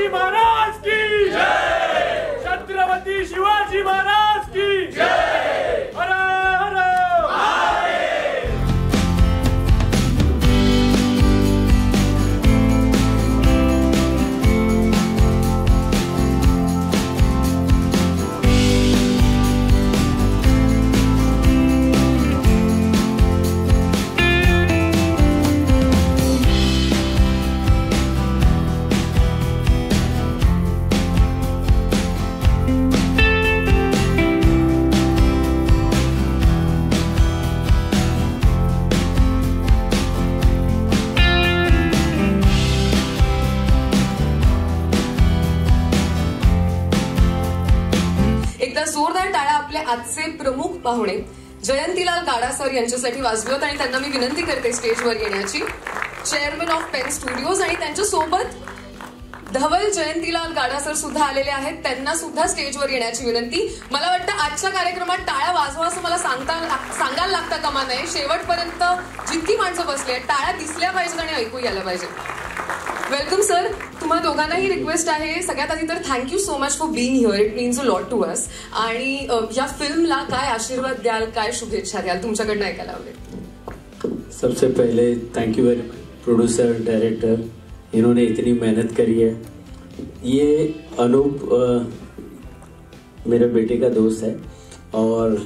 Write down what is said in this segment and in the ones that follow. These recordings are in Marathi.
शिवाजी महाराज की जय, छत्रपती शिवाजी महाराज की जय, हर हर महादेव। जोरदार टाळ्या आपले आजचे प्रमुख पाहुणे जयंतीलाल गाडा सर यांच्यासाठी वाजवत आणि त्यांना मी विनंती करते स्टेजवर येण्याची। चेअरमन ऑफ पेन स्टुडिओज आणि त्यांच्या सोबत धवल जयंतीलाल गाडा सर सुद्धा आलेले आहेत, त्यांना सुद्धा स्टेजवर येण्याची विनंती। मला वाटतं आजच्या कार्यक्रमात टाळ्या वाजवा असं मला सांगायला लागतं कामा नये। शेवटपर्यंत जितकी माणसं बसली आहेत टाळ्या दिसल्या पाहिजेत आणि ऐकू यायला पाहिजे। वेलकम सर, तुम्हा दोघांनाही रिक्वेस्ट आहे, सगळ्यात आधी तर thank you so much for being here, it means a lot to us. आणि या फिल्मला काय आशीर्वाद द्याल, काय शुभेच्छा द्याल, तुमच्याकडनं ऐकायला आवडेल। सबसे पहले thank you very producer director, इन्होंने इतनी मेहनत करी है। ये अनूप मेरे बेटे का दोस्त है और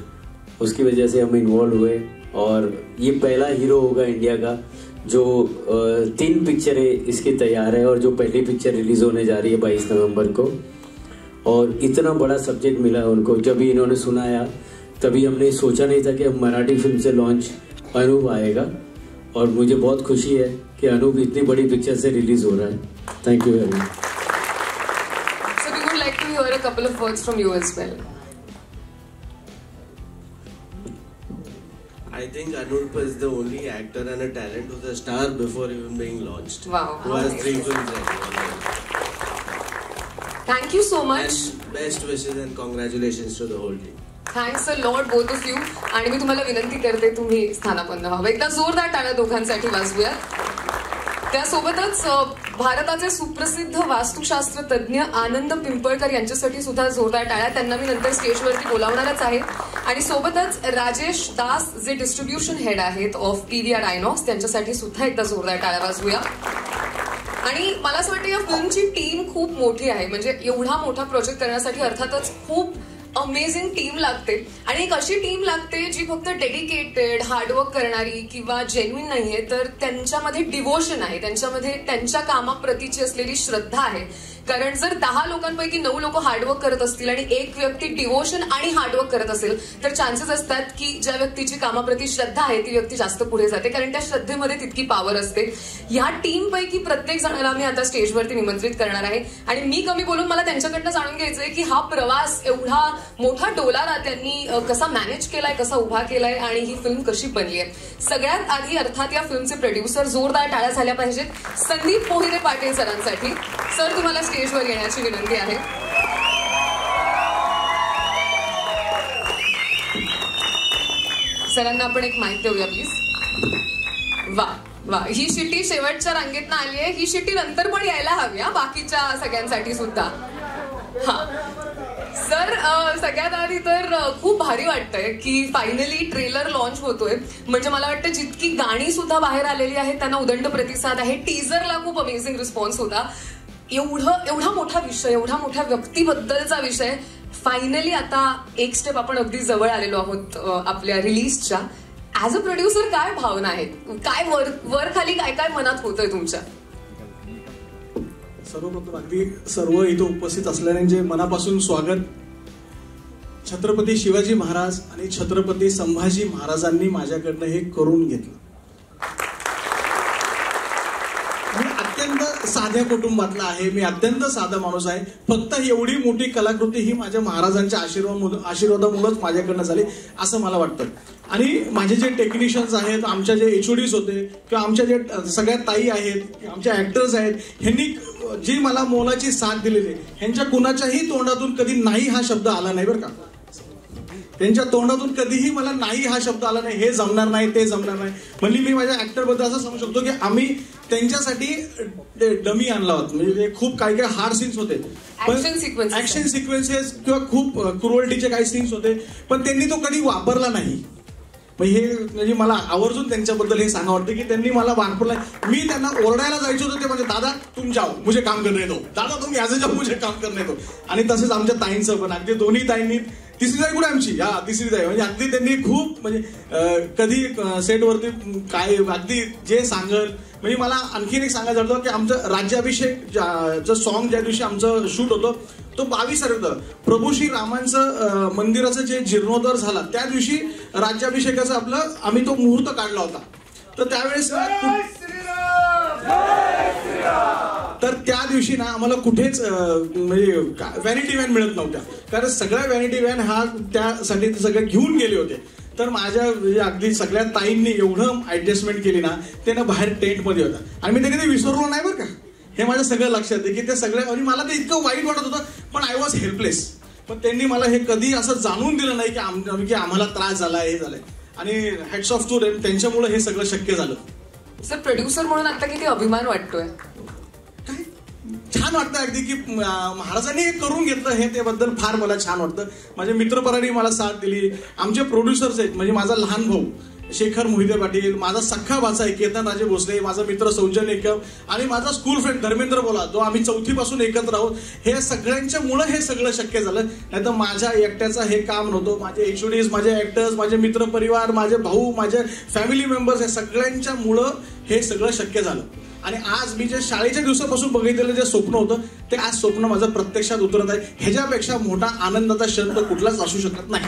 उसकी वजह से हम इन्वॉल्व हुए और ये पहला हीरो होगा इंडिया का जो 3 पिक्चरें इसकी तैयार है और जो पहली पिक्चर रिलीज होने जा रही है 22 नवंबर को। और इतना बड़ा सब्जेक्ट मिला है उनको, जब भी इन्होंने सुनाया तभी हमने सोचा नहीं था कि अब मराठी फिल्म से लॉन्च अनूप आएगा और मुझे बहुत खुशी है कि अनूप इतनी बड़ी पिक्चर से रिलीज हो रहा है। Thank you very much. So we would like to hear a couple of words from you as well. I think Anup is the only actor and a talent who's a star before even being launched. Wow. Who has 3 films ready. Thank you so much. And best wishes and congratulations to the whole team. Thanks a lot both of you. आणि मी तुम्हाला विनंती करते तुम्ही स्थानापन्न व्हावं। एकदा जोरदार टाळ्या दोघांसाठी वाजवूया। त्यासोबतच भारताचे सुप्रसिद्ध वास्तुशास्त्र तज्ञ आनंद पिंपळकर यांच्यासाठी सुद्धा जोरदार टाळ्या, त्यांना मी नंतर स्टेजवरती बोलावणारच आहे। आणि सोबतच राजेश दास जे डिस्ट्रीब्युशन हेड आहेत ऑफ पीव्हीआर आयनॉक्स, त्यांच्यासाठी सुद्धा एकदा जोरदार टाळ्या वाजवूया। आणि मला असं वाटतं या फिल्मची टीम खूप मोठी आहे, म्हणजे एवढा मोठा प्रोजेक्ट करण्यासाठी अर्थातच खूप अमेझिंग टीम लागते आणि एक अशी टीम लागते जी फक्त डेडिकेटेड हार्डवर्क करणारी किंवा जेन्युइन नाहीये, तर त्यांच्यामध्ये डिवोशन आहे, त्यांच्यामध्ये त्यांच्या कामाप्रतीची असलेली श्रद्धा आहे। कारण जर 10 लोकांपैकी 9 लोक हार्डवर्क करत असतील आणि एक व्यक्ती डिवोशन आणि हार्डवर्क करत असेल तर चान्सेस असतात की ज्या व्यक्तीची कामाप्रती श्रद्धा आहे ती व्यक्ती जास्त पुढे जाते, कारण त्या श्रद्धेमध्ये तितकी पॉवर असते। ह्या टीम पैकी प्रत्येक जणाला मी आता स्टेजवरती निमंत्रित करणार आहे आणि मी कमी बोलून मला त्यांच्याकडनं जाणून घ्यायचंय की हा प्रवास, एवढा मोठा डोलारा त्यांनी कसा मॅनेज केलाय, कसा उभा केलाय आणि ही फिल्म कशी बनली आहे। सगळ्यात आधी अर्थात या फिल्मचे प्रोड्युसर, जोरदार टाळ्या झाल्या पाहिजेत संदीप मोहिते पाटील सरांसाठी। सर तुम्हाला स्टेजवर येण्याची विनंती आहे। सरांना आपण एक माहिती देऊया प्लीज। वा वा, ही शिट्टी शेवटच्या रांगेतनं आली आहे, ही शिट्टी नंतर पण यायला हवी बाकीच्या सगळ्यांसाठी सुद्धा। हा सर, सगळ्यात आधी तर खूप भारी वाटतंय की फायनली ट्रेलर लॉन्च होतोय, म्हणजे मला वाटतं जितकी गाणी सुद्धा बाहेर आलेली आहेत त्यांना उदंड प्रतिसाद आहे। टीजरला खूप अमेझिंग रिस्पॉन्स होता। एवढा मोठा विषय, एवढ्या मोठ्या व्यक्तीबद्दलचा विषय, फायनली आता एक स्टेप आपण अगदी जवळ आलेलो आहोत आपल्या रिलीजच्या। ऍज अ प्रोड्युसर काय भावना आहेत, काय वर खाली काय काय मनात होतंय तुमच्या? सर्वप्रथम अगदी सर्व इथं उपस्थित असलेल्यांचे मनापासून स्वागत। छत्रपती शिवाजी महाराज आणि छत्रपती संभाजी महाराजांनी माझ्याकडनं हे करून घेतलं। मी अत्यंत साध्या कुटुंबातला आहे, मी अत्यंत साधा माणूस आहे, फक्त एवढी मोठी कलाकृती ही माझ्या महाराजांच्या आशीर्वादामुळेच माझ्याकडनं झाली असं मला वाटतं। आणि माझे जे टेक्निशियन्स आहेत, आमच्या जे एचओडीज होते किंवा आमच्या जे सगळ्या ताई आहेत, आमच्या ऍक्टर्स आहेत, ह्यांनी जी मला मोलाची साथ दिलेली, ह्यांच्या कुणाच्याही तोंडातून कधी नाही हा शब्द आला नाही बरं का। त्यांच्या तोंडातून कधीही मला नाही हा शब्द आला नाही, हे जमणार नाही, ते जमणार नाही. म्हणजे मी माझ्या ऍक्टर बद्दल असं समजू शकतो की आम्ही त्यांच्यासाठी डमी आणला होता. म्हणजे खूप काही काही हार्ड सीन्स होते, ऍक्शन सिक्वेन्सेस किंवा खूप क्रुअल्टीचे काही सीन्स होते, पण त्यांनी तो कधी वापरला नाही. म्हणजे मला आवर्जून त्यांच्याबद्दल हे सांगा वाटतं की त्यांनी मला वापरला. मी त्यांना ओरडायला जायचो होतो ते म्हणजे दादा तुम जाओ मुझे काम करने दो, दादा तुम याचे जाओ मुझे काम करने दो. आणि तसेच आमच्या ताईंचं पण, अगदी दोन्ही ताईंनी, तिसरी ताई कुठे आमची, हा तिसरी ताई, म्हणजे अगदी त्यांनी खूप म्हणजे कधी सेटवरती काय अगदी जे सांगल. म्हणजे मला आणखीन एक सांगायचं होतं की आमचं राज्याभिषेक सॉन्ग ज्या दिवशी आमचं शूट होतं तो 22 तारीख प्रभू श्री रामांचं मंदिराचं जे जीर्णोद्धार झाला त्या दिवशी राज्याभिषेकाचं आम्ही तो मुहूर्त काढला होता. तर त्यावेळेस तर त्या दिवशी ना आम्हाला कुठेच म्हणजे व्हॅनिटी व्हॅन मिळत नव्हत्या, कारण सगळ्या व्हॅनिटी व्हॅन हा त्यासाठी सगळे घेऊन गेले होते. तर माझ्या म्हणजे अगदी सगळ्या ताईंनी एवढं ऍडजस्टमेंट केली ना, ते ना बाहेर टेंटमध्ये होता. आणि मी ते कधी विसरलो नाही बरं का, हे माझ्या सगळं लक्षात आहे की ते सगळे, आणि मला ते इतकं वाईट वाटत होतं, पण आय वॉज हेल्पलेस. पण त्यांनी मला हे कधी असं जाणून दिलं नाही की आम्हाला त्रास झाला, हे झालंय. आणि हॅट्स ऑफ टू देम, त्यांच्यामुळे हे सगळं शक्य झालं. सर प्रोड्युसर म्हणून आता किती अभिमान वाटतोय. छान वाटतं अगदी की महाराजांनी हे करून घेतलं, हे त्याबद्दल फार मला छान वाटतं. माझ्या मित्रपरांनी मला साथ दिली. आमचे प्रोड्युसर्स आहेत, म्हणजे माझा लहान भाऊ शेखर मोहिते पाटील, माझा सख्खा भाचा आहे केतन राजे भोसले, माझा मित्र सौजन्य एकम, आणि माझा स्कूल फ्रेंड धर्मेंद्र बोला, जो आम्ही 4थी पासून एकत्र आहोत. हे सगळ्यांच्या मुळे हे सगळं शक्य झालं, नाही तर माझ्या एकट्याचं हे काम नव्हतं. माझे HODs, माझे ऍक्टर्स, माझे मित्र परिवार, माझे भाऊ, माझे फॅमिली मेंबर्स, हे सगळ्यांच्या मुळे हे सगळं शक्य झालं. आणि आज मी जे शाळेच्या दिवसापासून बघितलेलं जे स्वप्न होतं ते आज स्वप्न माझं प्रत्यक्षात उतरत आहे. ह्याच्यापेक्षा मोठा आनंदाचा क्षण तर कुठलाच असू शकत नाही.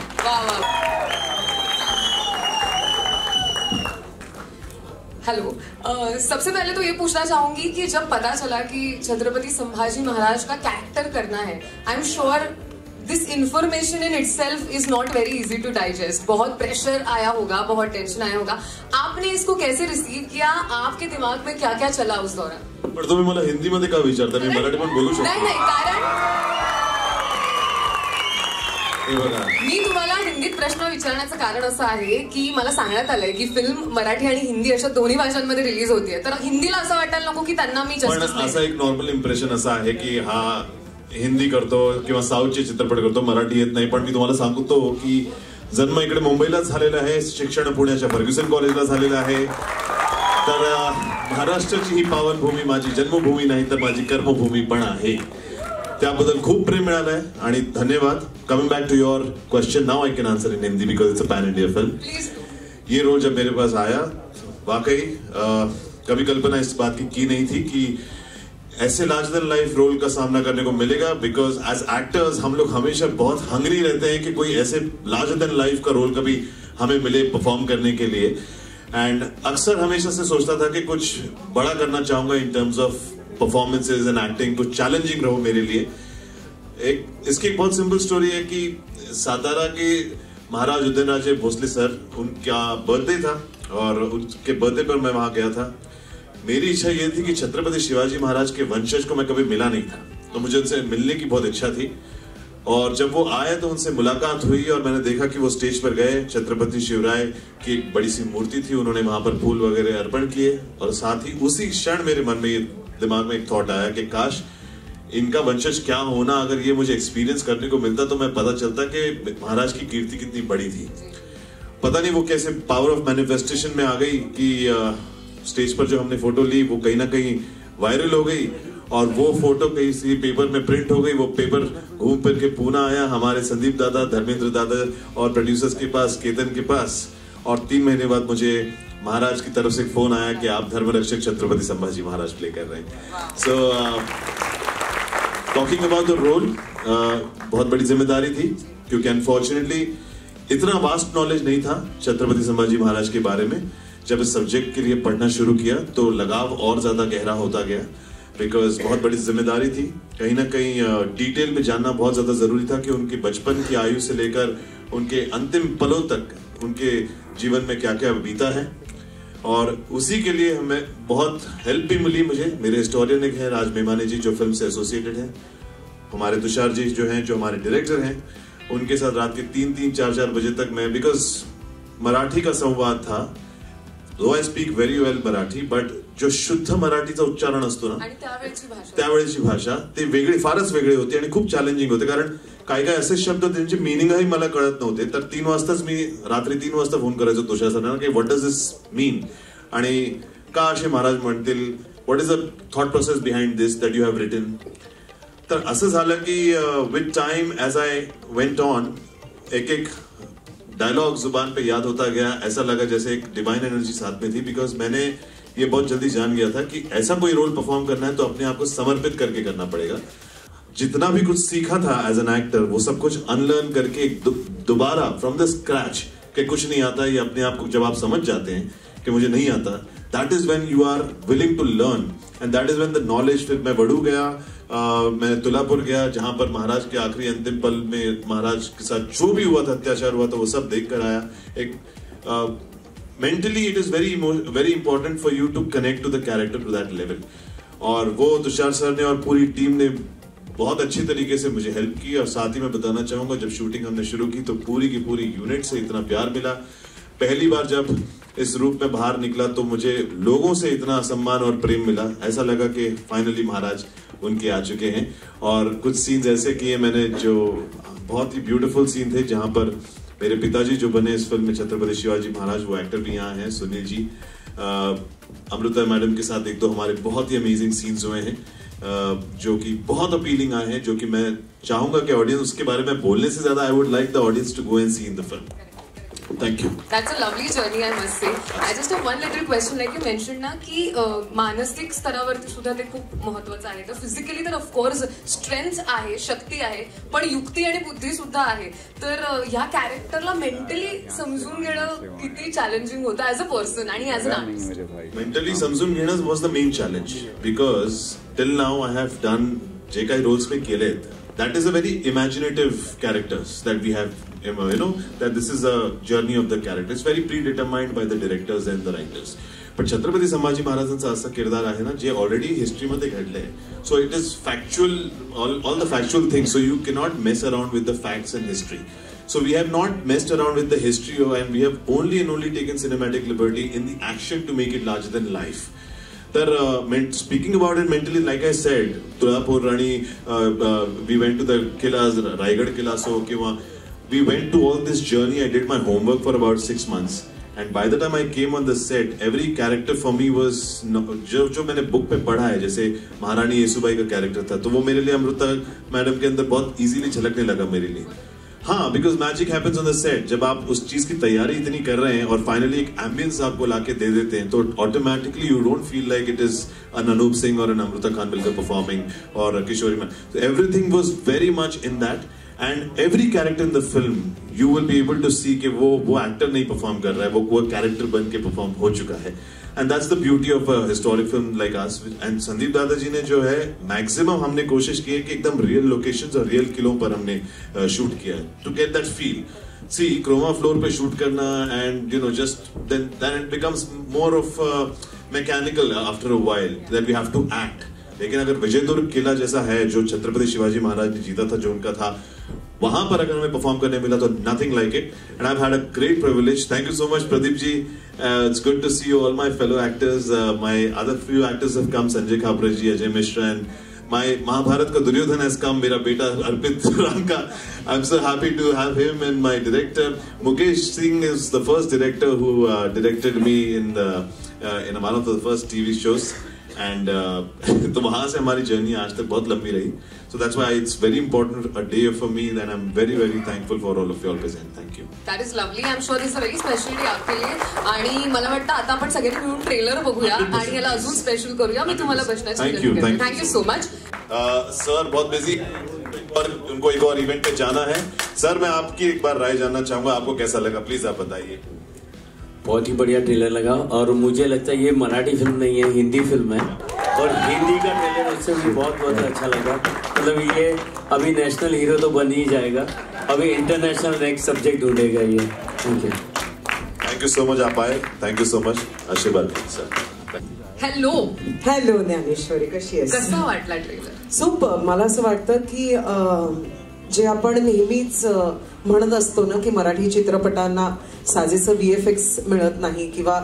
हेलो, सबसे पहले तो ये पूछना चाहूंगी कि जब पता चला कि छत्रपति संभाजी महाराज का कैरेक्टर करना है, I am sure this information in itself is not very easy to digest. बहुत प्रेशर आया होगा, बहुत टेंशन आया होगा. आपने इसको कैसे रिसीव किया? आपके दिमाग में क्या क्या चला उस दौरान? पण तुम्ही मला हिंदीमध्ये का विचारता? मी मराठी पण बोलू शकतो. नाही, कारण मी तुम्हाला हिंदीत प्रश्न विचारण्याचं कारण असं आहे की मला सांगण्यात आलंय की फिल्म मराठी आणि हिंदी अशा दोन्ही भाषांमध्ये रिलीज होतीये, तर हिंदीला असं वाटायला नको की त्यांना मी पण असं एक नॉर्मल इम्प्रेशन असं आहे की हा हिंदी करतो किंवा साऊथचे चित्रपट करतो, मराठी येत नाही. पण मी तुम्हाला सांगतो की जन्म इकडे मुंबईलाच झालेला आहे, शिक्षण पुण्याच्या फर्ग्युसन कॉलेजला झालेलं आहे. तर महाराष्ट्राची ही पावनभूमी माझी जन्मभूमी नाही तर माझी कर्मभूमी पण आहे. त्याबद्दल खूप प्रेम मिळालं आहे आणि धन्यवाद. Coming back to your question, now I can answer in Hindi because it's a pan India film. ये रोल जब मेरे पास आया, वाकई कभी कल्पना इस बात की नहीं थी कि ऐसे लार्जर देन लाइफ रोल का सामना करने को मिलेगा. बिकॉज एज एक्टर्स हम लोग हमेशा बहुत हंग्री रहते हैं कि कोई ऐसे लार्जर देन लाइफ का रोल कभी हमें मिले परफॉर्म करने के लिए. एंड अक्सर हमेशा से सोचता था कि कुछ बड़ा करना चाहूंगा in terms of performances end acting, कुछ चैलेंजिंग रहो मेरे लिए. इसकी एक बहुत सिंपल स्टोरी है कि सातारा के महाराज उदयनराजे भोसले सर, उनका बर्थडे था और उनके बर्थडे पर मैं वहां गया था. मेरी इच्छा ये थी कि छत्रपति शिवाजी महाराज के वंशज को मैं कभी मिला नहीं था, तो मुझे उनसे मिलने की बहुत इच्छा थी. और जब वो आए तो उनसे मुलाकात हुई और मैंने देखा कि वो स्टेज पर गए. छत्रपति शिवराय की एक बड़ी सी मूर्ति थी, उन्होंने वहां पर फूल वगैरह अर्पण किए. और साथ ही उसी क्षण मेरे मन में दिमाग में एक थॉट आया कि काश इनका वंशज क्या होना, अगर ये मुझे एक्सपीरियंस करने को मिलता तो मैं पता चलता कि महाराज की कीर्ति कितनी बड़ी थी. पता नहीं वो कैसे पावर ऑफ मैनिफेस्टेशन में आ गई कि स्टेज पर जो हमने फोटो ली वो कहीं ना कहीं वायरल हो गई और वो फोटो कहीं सी पेपर में प्रिंट हो गई. वो पेपर घूम फिर के पूना आया हमारे संदीप दादा, धर्मेंद्र दादा और प्रोड्यूसर्स के पास, केतन के पास. और 3 महीने बाद मुझे महाराज की तरफ से फोन आया कि आप धर्मरक्षक छत्रपति संभाजी महाराज प्ले कर रहे हैं. So talking about the role, बहुत बड़ी जिम्मेदारी थी क्योंकि अनफॉर्चुनेटली इतना वास्ट नॉलेज नहीं था छत्रपति संभाजी महाराज के बारे में. जब इस सब्जेक्ट के लिए पढ़ना शुरू किया तो लगाव और ज्यादा गहरा होता गया बिकॉज बहुत बड़ी जिम्मेदारी थी. कहीं ना कहीं डिटेल में जानना बहुत ज्यादा जरूरी था कि उनके बचपन की आयु से लेकर उनके अंतिम पलों तक उनके जीवन में क्या क्या बीता है. और उसी के लिए हमें बहुत हेल्प भी मिली मुझे. मेरे हिस्टोरियन एक है राज मेमाने जी जो फिल्म से एसोसिएटेड हैं, हमारे तुषार जी जो हैं जो हमारे डायरेक्टर हैं, उनके साथ रात के 3-3, 4-4 बजे तक मैं, बिकॉज मराठी का संवाद था. Though I speak very well Marathi, but जो शुद्ध मराठीचा उच्चारण असतो ना, आणि त्यावेळेची भाषा ते वेगळी, फारच वेगळी होती आणि खूप चॅलेंजिंग होते. कारण काही काही असे शब्द त्यांचे मिनिंगही मला कळत नव्हते. तर 3 वाजताच मी रात्री 3 वाजता फोन करायचो तुषार सरांना की व्हॉट डज दिस मीन, आणि का असे महाराज म्हणतील, what is the thought process behind this that you have written. तर असं झालं की with time as I went on, एक एक डायलॉग जुबान पे याद होता गया. ऐसा लगा जैसे एक डिवाइन एनर्जी साथ में थी, बिकॉज मैंने ये बहुत जल्दी जान गया था कि ऐसा कोई रोल परफॉर्म करना है तो अपने आप को समर्पित करके करना पड़ेगा. जितना भी कुछ सीखा था एज एन एक्टर, वो सब कुछ अनलर्न करके दोबारा फ्रॉम द स्क्रैच, कि कुछ नहीं आता, ये अपने आप को जब आप समझ जाते हैं कि मुझे नहीं आता, that is when you are willing to learn, and that is when the knowledge. फिर मैं वडू गया, मैं तुलापुर गया, जहां पर महाराज के आखिरी अंतिम पल में महाराज के साथ जो भी हुआ था, अत्याचार हुआ था, वो सब देख कर आया. एक mentally it is very important for you to connect to the character to that level. और वो तुषार सर ने और पूरी टीम ने बहुत अच्छी तरीके से मुझे हेल्प की. और साथ ही मैं बताना चाहूंगा, जब शूटिंग हमने शुरू की तो पूरी की पूरी यूनिट से इतना प्यार मिला. पहली बार जब इस रूप में बाहर निकला तो मुझे लोगों से इतना सम्मान और प्रेम मिला. ऐसा लगा कि फाइनली महाराज उनके आ चुके हैं. और कुछ सीन्स ऐसे किए मैंने जो बहुत ही ब्यूटीफुल सीन थे, जहां पर मेरे पिताजी जो बने इस फिल्म में छत्रपति शिवाजी महाराज, वो एक्टर भी यहाँ हैं, सुनील जी. अमृता मैडम के साथ 1-2 हमारे बहुत ही अमेजिंग सीन्स हुए हैं, जो कि बहुत अपीलिंग आए हैं, जो कि मैं चाहूंगा कि ऑडियंस उसके बारे में बोलने से ज्यादा I would like the audience to go and see in the film. Thank you. That's a lovely journey, I must say. I just have one little question, like you mentioned ना की मानसिक स्तरावरती सुद्धा ते खूप महत्त्वाचं आहे. तर फिजिकली तर ऑफकोर्स स्ट्रेंथ आहे, शक्ती आहे, पण युक्ती आणि बुद्धी सुद्धा आहे. तर ह्या कॅरेक्टरला मेंटली समजून घेणं किती चॅलेंजिंग होतं ॲज अ पर्सन आणि ॲज अन आर्टिस्ट. मेंटली समजून घेणं was the main challenge, because till now I have done जे काही रोल्स मी केलेत, that is a very imaginative characters that we have, you know, that this is a journey of the character. It's very predetermined by the directors and the writers. पण छत्रपती संभाजी महाराजांचा असा किरदार आहे ना, जे ऑलरेडी हिस्ट्रीमध्ये घडलंय. So it is factual, all the factual things, so you cannot mess around with the facts and history. So we have not messed around with the history, and we have only and only taken cinematic liberty in the action to make it larger than life. तर speaking about it mentally, like I said, Tulapur आणि वी वेंट टू द किलाज, रायगड किला असो, किंवा we went to all this journey. I did my homework for about 6 months, and by the time I came on the set, every character for me was, जो मैंने बुक पे पढ़ा है, जैसे महारानी येसुबाई का कैरेक्टर था, तो वो मेरे लिए अमृता मैडम के अंदर बहुत इजीली झलकने लगा मेरे लिए. हाँ, because magic happens on the set. जब आप उस चीज की तैयारी इतनी कर रहे हैं और फाइनली एक एम्बियंस आपको लाके दे देते हैं, तो automatically you don't feel like it is an Anup Singh or an Amrita Khan Bilkar performing or a Kishori man. So everything was very much in that, and every character in the film you will be able to see कि वो actor नहीं perform कर रहा है, वो character बन के perform हो चुका है. And that's the beauty of a historic film like us. And Sandeep दादा जी ने जो है maximum हमने कोशिश की है कि एकदम real locations और real किलों पर हमने shoot किया है to get that feel. See, chroma floor पे शूट करना, and you know, just then it becomes more of mechanical after a while that we have to act. लेकिन अगर विजय दुर्ग किला जैसा है जो छत्रपति शिवाजी महाराज ने जीता था, जो उनका था, वहां पर अगर हमें परफॉर्म करने मिला तो nothing like it. And I've had a great privilege. Thank you so much, Pradeep ji. It's good to see you, all my fellow actors. My other few actors have come, Sanjay Khapre ji, Ajay Mishra, and my Mahabharat ka Duryodhan has come, mera beta Arpit Ranka. I'm so happy to have him, and my director Mukesh Singh is the first director who directed me in one of the first TV shows. And तो वहाँ से हमारी जर्नी आज तक बहुत लंबी रही. So that's why it's very important a day for me, and I'm very very thankful for all of you all present. Thank you. That is lovely. I'm sure this is a very special day आपके लिए. आणि मला वाटतं आता आपण सगळ्यांनी मिळून ट्रेलर बघूया आणि याला अजून स्पेशल करूया. मी तुम्हाला प्रश्नाची विनंती करते. Thank you so much. Sir बहुत बिजी और उनको एक और इवेंट पे जाना है. सर मैं आपकी एक बार राय जानना चाहूंगा, आपको कैसा लगा, प्लीज आप बताइए. बहुत ही बढ़िया ट्रेलर लगा, और मुझे लगता है ये मराठी फिल्म नहीं है, हिंदी फिल्म है, और हिंदी का ट्रेलर उससे भी बहुत अच्छा लगा. मतलब ये अभी नेशनल हीरो तो बन ही जाएगा, अभी इंटरनेशनल नेक्स्ट सब्जेक्ट ढूंढेगा ये. थैंक यू सो मच, आप आए. Thank you so much. आशीर्वाद सर. हॅलो हॅलो ज्ञानेश्वरी, कशी आहेस? कसा वाटला ट्रेलर? सुपर. मला असं वाटतं की जे आपण नेहमीच म्हणत असतो ना की मराठी चित्रपटांना साजेसं VFX मिळत नाही किंवा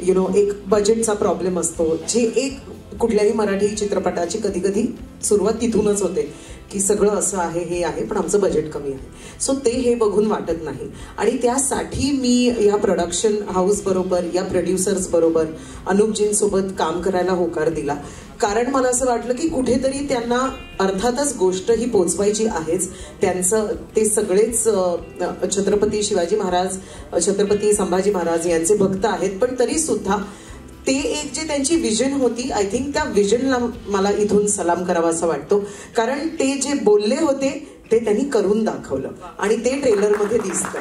एक बजेटचा प्रॉब्लेम असतो, जे एक कुठल्याही मराठी चित्रपटाची कधी कधी सुरुवात तिथूनच होते की सगळं असं आहे, हे आहे, पण आमचं बजेट कमी आहे. सो ते हे बघून वाटत नाही. आणि त्यासाठी मी या प्रोडक्शन हाऊस बरोबर, या प्रोड्युसर्स बरोबर, अनुपजींसोबत काम करायला होकार दिला. कारण मला असं वाटलं की कुठेतरी त्यांना अर्थातच गोष्ट ही पोचवायची आहेच. त्यांचं ते सगळेच छत्रपती शिवाजी महाराज, छत्रपती संभाजी महाराज यांचे भक्त आहेत, पण तरी सुद्धा ते एक जे त्यांची विजन होती, आय थिंक त्या विजनला मला इथून सलाम करावा असं वाटतो. कारण ते जे बोलले होते ते त्यांनी करून दाखवलं आणि ते ट्रेलरमध्ये दिसतं.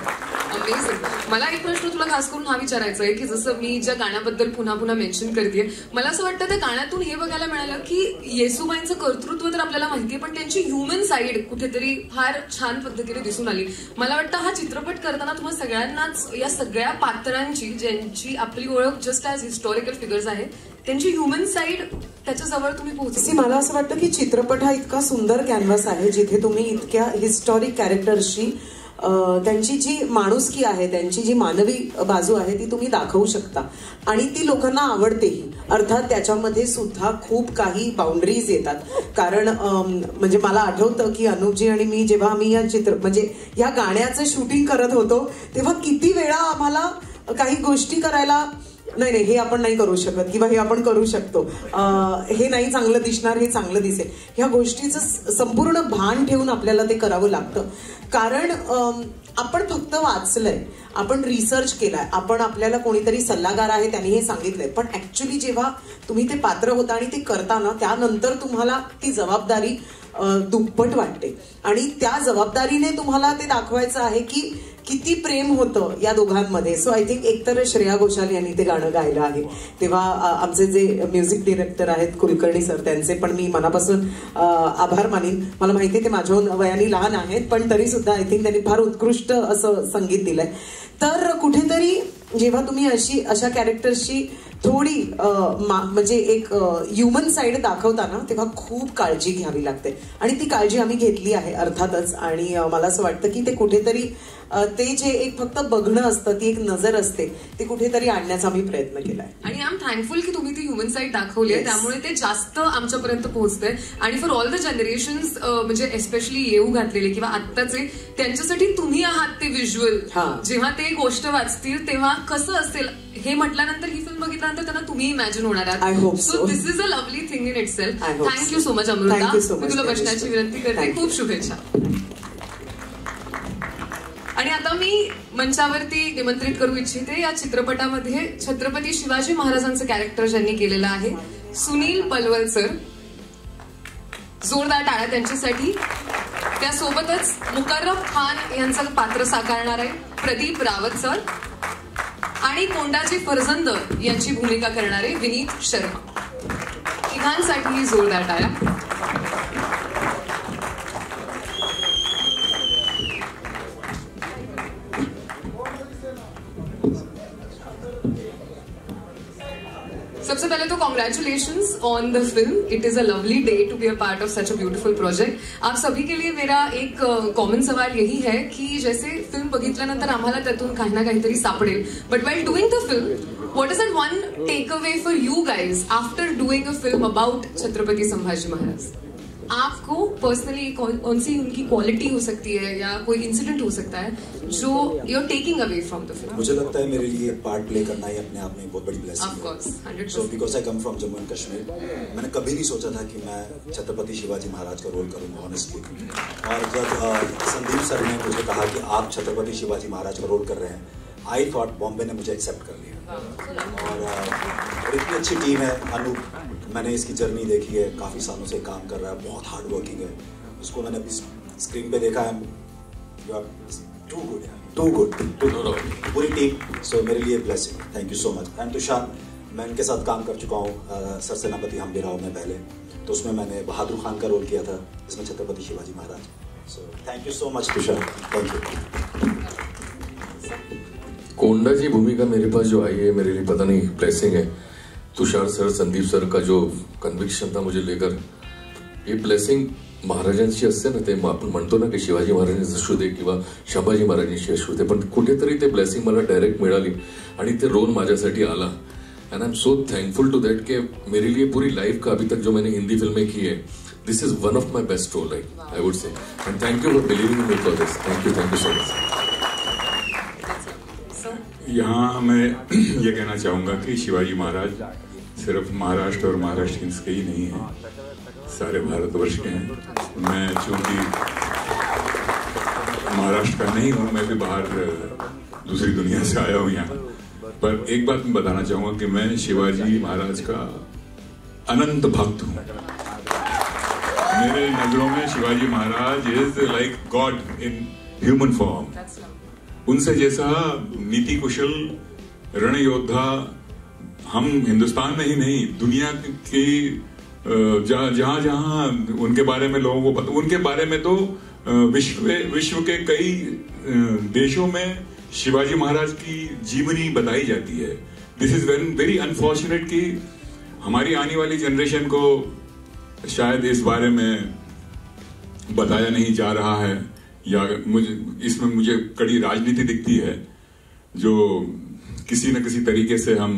अमेझिंग. मला एक प्रश्न तुला खास करून हा विचारायचा आहे की जसं मी ज्या गाण्याबद्दल पुन्हा पुन्हा मेन्शन करते, मला असं वाटतं त्या गाण्यातून हे बघायला मिळालं की येसुबाईंचं कर्तृत्व तर आपल्याला माहितीये, पण त्यांची ह्युमन साईड कुठेतरी फार छान पद्धतीने दिसून आली. मला वाटतं हा चित्रपट करताना तुम्हाला सगळ्यांनाच या सगळ्या पात्रांची, ज्यांची आपली ओळख जस्ट ॲज हिस्टॉरिकल फिगर्स आहे, त्यांची ह्युमन साईड त्याच्याजवळ तुम्ही पोहोचली. मला असं वाटतं की चित्रपट हा इतका सुंदर कॅनव्हास आहे जिथे तुम्ही इतक्या हिस्टॉरिक कॅरेक्टर्सची त्यांची जी माणुसकी आहे, त्यांची जी मानवी बाजू आहे ती तुम्ही दाखवू शकता आणि ती लोकांना आवडतेही. अर्थात त्याच्यामध्ये सुद्धा खूप काही बाउंड्रीज येतात. कारण म्हणजे मला आठवतं की अनुपजी आणि मी जेव्हा आम्ही म्हणजे या गाण्याचं शूटिंग करत होतो तेव्हा किती वेळा आम्हाला काही गोष्टी करायला, नाही हे आपण नाही करू शकत किंवा हे आपण करू शकतो, हे नाही चांगलं दिसणार, हे चांगलं दिसेल, ह्या गोष्टीचं संपूर्ण भान ठेवून आपल्याला ते करावं लागतं. कारण आपण फक्त वाचलंय, आपण रिसर्च केलाय, आपण आपल्याला कोणीतरी सल्लागार आहे त्यांनी हे सांगितलंय, पण ऍक्च्युली जेव्हा तुम्ही ते पात्र होता आणि ते करताना त्यानंतर तुम्हाला ती जबाबदारी दुप्पट वाटते आणि त्या जबाबदारीने तुम्हाला ते दाखवायचं आहे की किती प्रेम होतं या दोघांमध्ये. सो आय थिंक एकतर श्रेया घोषाल यांनी ते गाणं गायलं आहे, तेव्हा आमचे जे म्युझिक डिरेक्टर आहेत कुलकर्णी सर, त्यांचे पण मी मनापासून आभार मानीन. मला माहिती ते माझ्या वयाने लहान आहेत, पण तरी सुद्धा आय थिंक त्यांनी फार उत्कृष्ट असं संगीत दिलंय. तर कुठेतरी जेव्हा तुम्ही अशा कॅरेक्टर्सची थोडी म्हणजे एक ह्युमन साईड दाखवताना तेव्हा खूप काळजी घ्यावी लागते आणि ती काळजी आम्ही घेतली आहे अर्थातच. आणि मला असं वाटतं की ते कुठेतरी ते जे एक फक्त बघणं असतं, ती एक नजर असते, ते कुठेतरी आणण्याचा आम्ही प्रयत्न केलाय. आणि आय एम थँकफुल की तुम्ही ती ह्युमन साईड दाखवली आहे, त्यामुळे ते जास्त आमच्यापर्यंत पोहोचतंय. आणि फॉर ऑल द जनरेशन्स, म्हणजे एस्पेशली येऊ घातलेले किंवा आत्ताचे, त्यांच्यासाठी तुम्ही आहात ते व्हिज्युअल. जेव्हा ते गोष्ट वाचतील तेव्हा कसं असेल हे म्हटल्यानंतर, ही फिल्म बघितल्यानंतर त्यांना तुम्ही इमॅजिन होणार आहात. So this is a lovely thing in itself. Thank you so much Amruta. मी तुला बसण्याची विनंती करते. खूप शुभेच्छा. आणि आता मी मंचावरती निमंत्रित करू इच्छिते या चित्रपटामध्ये छत्रपती शिवाजी महाराजांचं कॅरेक्टर ज्यांनी केलेलं आहे, सुनील पलवल सर. जोरदार टाळ्या त्यांच्यासाठी. त्यासोबतच मुकर्रम खान यांचं पात्र साकारणार आहे प्रदीप रावत सर आणि कोंडाजी फरजंद यांची भूमिका करणारे विनीत शर्मा. तिघांसाठी जोरदार टाळ्या. सबसे पहले तो congratulations on the film. It is a lovely day to be a part of such a beautiful project. आप सभी के लिए मेरा एक कॉमन सवाल यही है कि जैसे फिल्म बघितल्यानंतर आम्हाला त्यातून काही ना काहीतरी सापडेल, but well doing the film, what is that one take away for you guys after doing a film about Chhatrapati Sambhaji Maharaj? आपको पर्सनली कौन सी उनकी क्वालिटी हो सकती है या कोई इंसिडेंट हो सकता है जो you are taking away from the film? मुझे लगता है मेरे लिए पार्ट प्ले करना ही अपने आप में बहुत बड़ी ब्लेसिंग है. Of course, 100%. So because I come from Jammu and Kashmir, मैंने कभी नहीं सोचा था कि मैं छत्रपति शिवाजी महाराज का रोल करूंगा ऑनेस्टली. और जब संदीप सर ने मुझे कहा कि आप छत्रपति शिवाजी महाराज का रोल कर रहे हैं, आई थॉट बॉम्बे ने मुझे एक्सेप्ट कर लिया. और इतनी अच्छी टीम है. अनूप, मैंने इसकी जर्नी देखी है, काफ़ी सालों से काम कर रहा है, बहुत हार्ड वर्किंग है. उसको मैंने अभी स्क्रीन पे देखा है. You are too good, too good, पूरी टीम. सो मेरे लिए blessing. Thank you so much. And Tushar, मैं इनके साथ काम कर चुका हूँ सरसेनापति हम्बीराव में पहले, तो उसमें मैंने बहादुर खान का रोल किया था, इसमें Chhatrapati Shivaji Maharaj. So thank you so much Tushar. Thank you. कोंडा जी भूमिका मेरे पास जो आई है, मेरे लिए पता नहीं ब्लेसिंग है. तुषार सर, संदीप सर का जो कन्विक्शन था मुझे लेकर, ये ब्लेसिंग महाराजांशी असते ना, ते आपण म्हणतो ना की शिवाजी महाराजांची असू दे किंवा संभाजी महाराजांशी असू दे, पण कुठेतरी ते ब्लेसिंग मला डायरेक्ट मिळाली आणि ते रोल माझ्यासाठी आला. And I am so thankful to that कि मेरे लिए पूरी लाइफ का अभी तक जो मैंने हिंदी फिल्में की है, this is one of my best role, I would say. And thank you for believing in me for this. Thank you so much. यहाँ मैं ये कहना चाहूँगा कि शिवाजी महाराज सिर्फ महाराष्ट्र और महाराष्ट्रियंस के ही नहीं हैं, सारे भारतवर्ष के हैं. मैं चूंकि महाराष्ट्र का नहीं हूँ, मैं भी बाहर दूसरी दुनिया से आया हूँ यहाँ, पर एक बात मैं बताना चाहूँगा कि मैं शिवाजी महाराज का अनंत भक्त हूँ. मेरे नजरों में Shivaji Maharaj is like God in human form. उनसे जैसा नीति कुशल रण योद्धा हम हिंदुस्तान में ही नहीं, दुनिया की जहां जहां उनके बारे में लोगों को पता, उनके बारे में तो विश्व के कई देशों में शिवाजी महाराज की जीवनी बताई जाती है. दिस इज वेरी अनफॉर्चुनेट कि हमारी आने वाली जनरेशन को शायद इस बारे में बताया नहीं जा रहा है, या इसमें मुझे कड़ी राजनीति दिखती है जो किसी न किसी तरीके से हम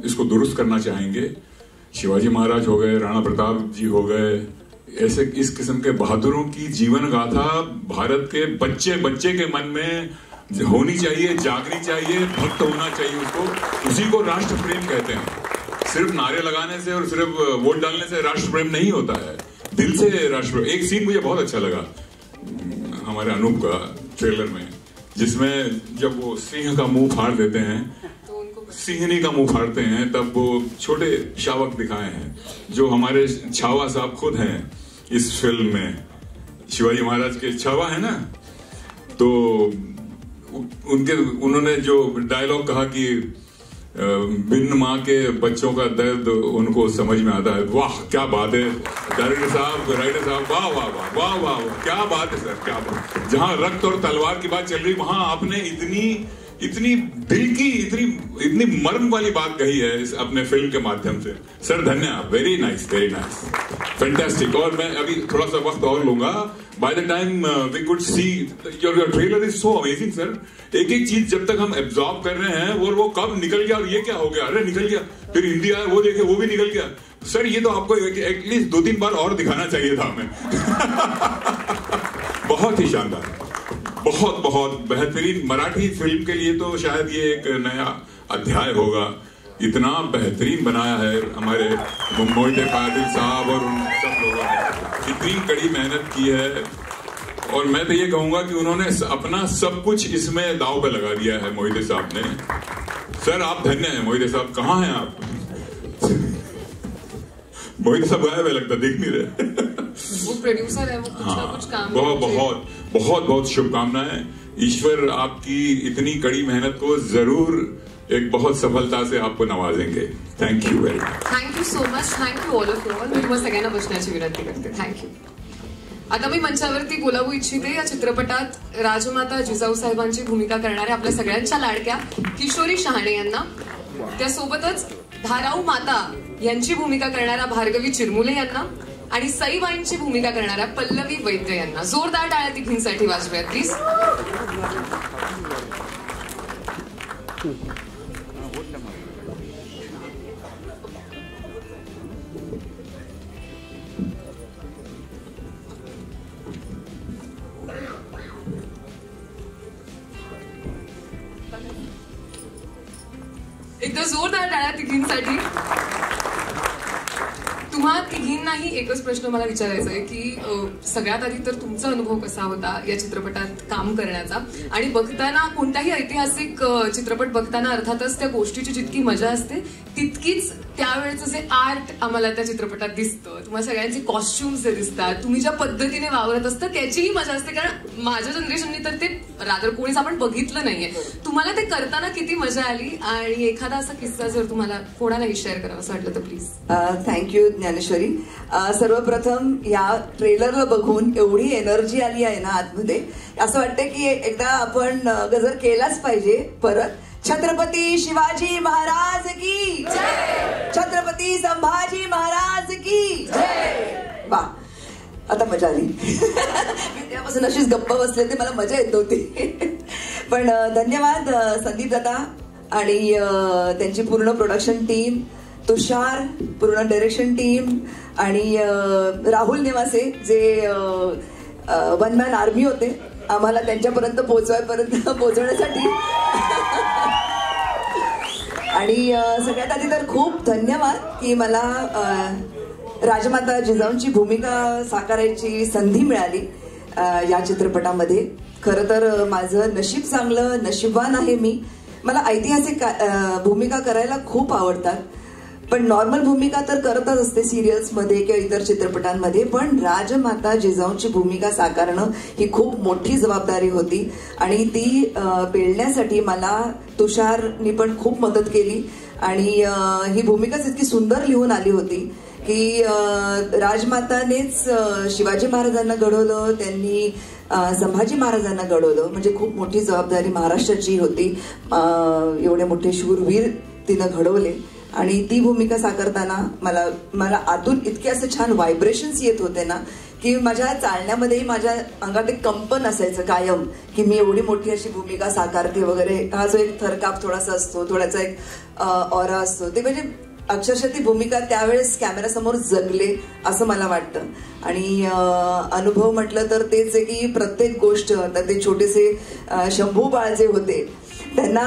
इसको दुरुस्त करना चाहेंगे. शिवाजी महाराज हो गए, राणा प्रताप जी हो गए, ऐसे इस किस्म के बहादुरों की जीवन गाथा भारत के बच्चे बच्चे के मन में होनी चाहिए, जागनी चाहिए, भक्त होना चाहिए उसको. उसी को राष्ट्र प्रेम कहते हैं. सिर्फ नारे लगाने से और सिर्फ वोट डालने से राष्ट्र प्रेम नहीं होता है, दिल से राष्ट्र. एक सीन मुझे बहुत अच्छा लगा हमारे अनूप का ट्रेलर में, जिसमें जब वो सिंह का मुंह फाड़ देते हैं, सिंहनी का मुंह फाड़ते हैं, तब वो छोटे शावक दिखाए हैं जो हमारे छावा साहब खुद हैं इस फिल्म में. शिवाजी महाराज के छावा है ना, तो उन्होंने जो डायलॉग कहा कि बिन माँ के बच्चों का दर्द उनको समझ में आता है. वाह क्या बात है राइटर साहब, वाह वाह वाह वाह वाह, क्या बात है सर, क्या बात. जहां रक्त और तलवार की बात चल रही, वहां आपने इतनी दिल की इतनी मर्म वाली बात कही है इस अपने फिल्म के माध्यम से. सर धन्यवाद, वेरी नाइस, फैंटास्टिक. और मैं अभी थोड़ा सा वक्त और लूंगा. By the time we could see your trailer is so amazing sir. एक एक चीज जब तक हम एब्जॉर्ब कर रहे हैं, वो कब निकल गया और ये क्या हो गया, अरे निकल गया, फिर इंडिया वो देखे वो भी निकल गया. सर ये तो आपको एटलीस्ट 2-3 बार और दिखाना चाहिए था हमें. बहुत ही शानदार, बहुत बहुत बेहतरीन. मराठी फिल्म के लिए तो शायद ये एक नया अध्याय होगा. इतना बेहतरीन बनाया है हमारे मोहिते पाटिल साहब और उन सब लोगों ने, इतनी कड़ी मेहनत की है. और मैं तो ये कहूंगा कि उन्होंने अपना सब कुछ इसमें दाव पे लगा दिया है मोहिते साहब ने. सर आप धन्य हैं मोहिते साहब. कहाँ हैं आप? मोहिते साहब गायब है लगता, दिख नहीं रहे. वो प्रोड्यूसर है, वो कुछ ना कुछ काम. बहुत बहुत बहुत शुभकामनाएं. ईश्वर आपकी इतनी कड़ी मेहनत को जरूर एक बहुत सफलता से आपको नवाजेंगे. Thank you very much. Thank you so much. Thank you all of you all. मी तुम्हाला सगळ्यांना बसण्याची विनंती करते. थँक्यू. आता मी मंचावरती बोलावू इच्छिते या चित्रपटात राजमाता जिजाऊ साहेबांची भूमिका करणाऱ्या आपल्या सगळ्यांच्या लाडक्या किशोरी शहाणे यांना, त्यासोबतच धाराऊ माता यांची भूमिका करणाऱ्या भार्गवी चिरमुले यांना आणि सईबाईंची भूमिका करणाऱ्या पल्लवी वैद्य यांना जोरदार टाळ्या तिघींसाठी वाजवूया प्लीज. एकदा जोरदार टाळ्या तिघींसाठी. तुम्हा तिघींनाही एकच प्रश्न मला विचारायचा आहे की सगळ्यात आधी तर तुमचा अनुभव कसा होता या चित्रपटात काम करण्याचा, आणि बघताना कोणताही ऐतिहासिक चित्रपट बघताना अर्थातच त्या गोष्टीची जितकी मजा असते तितकीच त्यावेळेचं जे आर्ट आम्हाला त्या चित्रपटात दिसतं, तुम्हाला सगळ्यांचे कॉस्ट्युम्स जे दिसतात, तुम्ही ज्या पद्धतीने वावरत असता त्याचीही मजा असते. कारण माझ्या जनरेशनने तर ते रादर कोणीच आपण बघितलं नाहीये. तुम्हाला ते करताना किती मजा आली, आणि एखादा असा किस्सा जर तुम्हाला कोणालाही शेअर करावा असं वाटलं तर प्लीज. थँक्यू ज्ञानेश्वरी. सर्वप्रथम या ट्रेलरला बघून एवढी एनर्जी आली आहे ना आतमध्ये, असं वाटतं की एकदा आपण गजर केलाच पाहिजे परत. छत्रपती शिवाजी महाराज की जय, छत्रपती संभाजी महाराज की जय. वा. आता मजा आली. मी त्यापासून अशीच गप्प बसले ते मला मजा येत नव्हती. पण धन्यवाद संदीप दादा आणि त्यांची पूर्ण प्रोडक्शन टीम, तुषार पूर्ण डायरेक्शन टीम आणि राहुल नेवासे जे वन मॅन आर्मी होते आम्हाला त्यांच्यापर्यंत पोहोचवण्यासाठी. आणि सगळ्यात आधी तर खूप धन्यवाद की मला राजमाता जिजाऊंची भूमिका साकारायची संधी मिळाली या चित्रपटामध्ये. खरं तर माझं नशीब चांगलं, नशीबवान आहे मी. मला ऐतिहासिक भूमिका करायला खूप आवडतात, पण नॉर्मल भूमिका तर करतच असते सिरियल्समध्ये किंवा इतर चित्रपटांमध्ये, पण राजमाता जिजाऊंची भूमिका साकारणं ही खूप मोठी जबाबदारी होती आणि ती पेलण्यासाठी मला तुषारनी पण खूप मदत केली. आणि ही भूमिकाच इतकी सुंदर लिहून आली होती की राजमातानेच शिवाजी महाराजांना घडवलं, त्यांनी संभाजी महाराजांना घडवलं, म्हणजे खूप मोठी जबाबदारी महाराष्ट्राची होती. एवढे मोठे शूरवीर तिनं घडवले आणि ती भूमिका साकारताना मला आतून इतके असे छान व्हायब्रेशन्स येत होते ना की माझ्या चालण्यामध्येही माझ्या अंगात एक कंपन असायचं कायम की मी एवढी मोठी अशी भूमिका साकारते वगैरे. हा जो एक थरकाप थोडासा असतो, थोडासा एक ऑरा असतो, ते म्हणजे अक्षरशः ती भूमिका त्यावेळेस कॅमेऱ्यासमोर जगले असं मला वाटतं. आणि अनुभव म्हटलं तर तेच आहे की प्रत्येक गोष्ट, आता ते छोटेसे शंभू बाळ जे होते त्यांना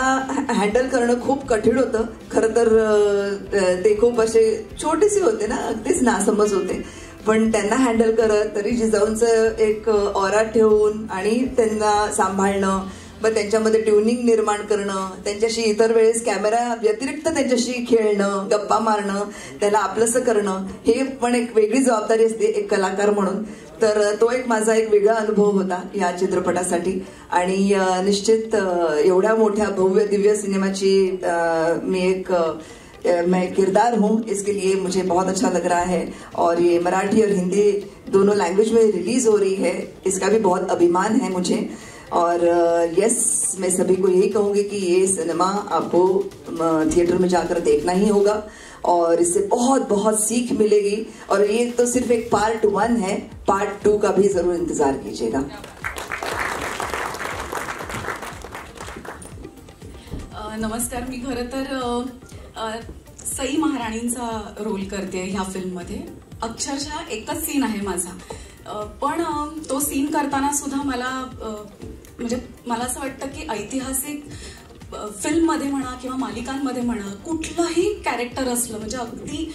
हँडल करणं खूप कठीण होतं. खरं तर ते खूप असे छोटेसे होते ना, अगदीच नासमज होते, पण त्यांना हँडल करत तरी जिजाऊंचं एक ऑरा ठेवून आणि त्यांना सांभाळणं, मग त्यांच्यामध्ये ट्युनिंग निर्माण करणं, त्यांच्याशी इतर वेळेस कॅमेरा व्यतिरिक्त त्यांच्याशी खेळणं, गप्पा मारणं, त्याला आपलंसं करणं, हे पण एक वेगळी जबाबदारी असते एक कलाकार म्हणून. तर तो एक माझा एक वेगळा अनुभव होता या चित्रपटासाठी. आणि निश्चित एवढ्या मोठ्या भव्य दिव्य सिनेमाची मैं किरदार हूँ, इसके लिए मुझे बहुत अच्छा लग रहा है. और ये मराठी और हिंदी दोनों लैंग्वेज में रिलीज हो रही है, इसका भी बहुत अभिमान है मुझे. और यस, मैं सभी को यही कहूँगी कि ये सिनेमा आपको थिएटर में जाकर देखना ही होगा और इससे बहुत बहुत सीख मिलेगी. और ये तो सिर्फ एक पार्ट 1 है, पार्ट 2 का भी जरूर इंतजार कीजिएगा. नमस्कार, मी खरं तर सई महाराणींचा रोल करते ह्या फिल्ममध्ये. अक्षरशः एकच सीन आहे माझा, पण तो सीन करताना सुद्धा मला म्हणजे मला असं वाटतं की ऐतिहासिक फिल्ममध्ये म्हणा किंवा मालिकांमध्ये म्हणा कुठलंही कॅरेक्टर असलं म्हणजे अगदी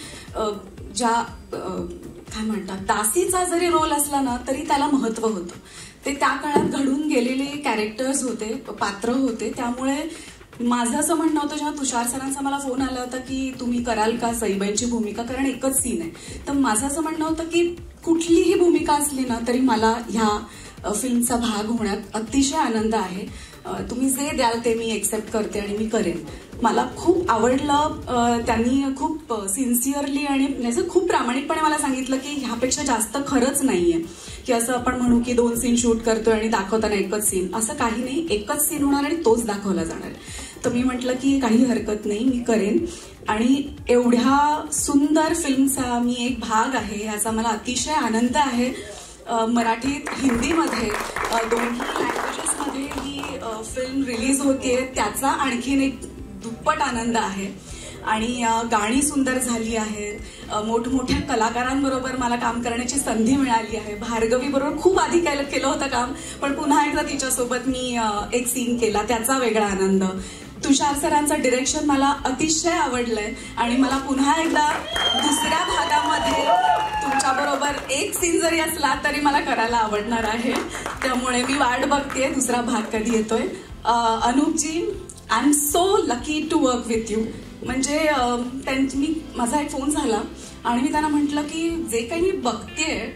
ज्या काय म्हणतात दासीचा जरी रोल असला ना तरी त्याला महत्त्व होतं. ते त्या काळात घडून गेलेले कॅरेक्टर्स होते, पात्र होते. त्यामुळे माझं असं म्हणणं होतं जेव्हा तुषार सरांचा मला फोन आला होता की तुम्ही कराल का सईबाईंची भूमिका, कारण एकच सीन आहे, तर माझं असं म्हणणं होतं की कुठलीही भूमिका असली ना तरी मला ह्या फिल्मचा भाग होण्यात अतिशय आनंद आहे. तुम्ही जे द्याल ते मी एक्सेप्ट करते आणि मी करेन. मला खूप आवडलं. त्यांनी खूप सिन्सिअरली आणि खूप प्रामाणिकपणे मला सांगितलं की ह्यापेक्षा जास्त खरंच नाहीये, की असं आपण म्हणू की 2 सीन शूट करतोय आणि दाखवताना एकच सीन, असं काही नाही. एकच सीन होणार आणि तोच दाखवला जाणार. तर मी म्हटलं की काही हरकत नाही, मी करेन. आणि एवढ्या सुंदर फिल्मचा मी एक भाग आहे याचा मला अतिशय आनंद आहे. मराठीत हिंदीमध्ये दोन्ही लँग्वेजेसमध्ये ही फिल्म रिलीज होतीये, त्याचा आणखीन एक दुप्पट आनंद आहे. आणि गाणी सुंदर झाली आहेत. मोठमोठ्या कलाकारांबरोबर मला काम करण्याची संधी मिळाली आहे. भार्गवी बरोबर खूप आधी केलं होतं काम, पण पुन्हा एकदा तिच्यासोबत मी एक सीन केला, त्याचा वेगळा आनंद. तुषार सरांचं डिरेक्शन मला अतिशय आवडलंय आणि मला पुन्हा एकदा दुसऱ्या भागामध्ये तुमच्याबरोबर एक सीन जरी असला तरी मला करायला आवडणार आहे. त्यामुळे मी वाट बघतेय दुसरा भाग कधी येतोय. Anupji, I am so lucky to work with you. म्हणजे माझा एक फोन झाला आणि मी त्यांना म्हटलं की जे काही मी बघतेय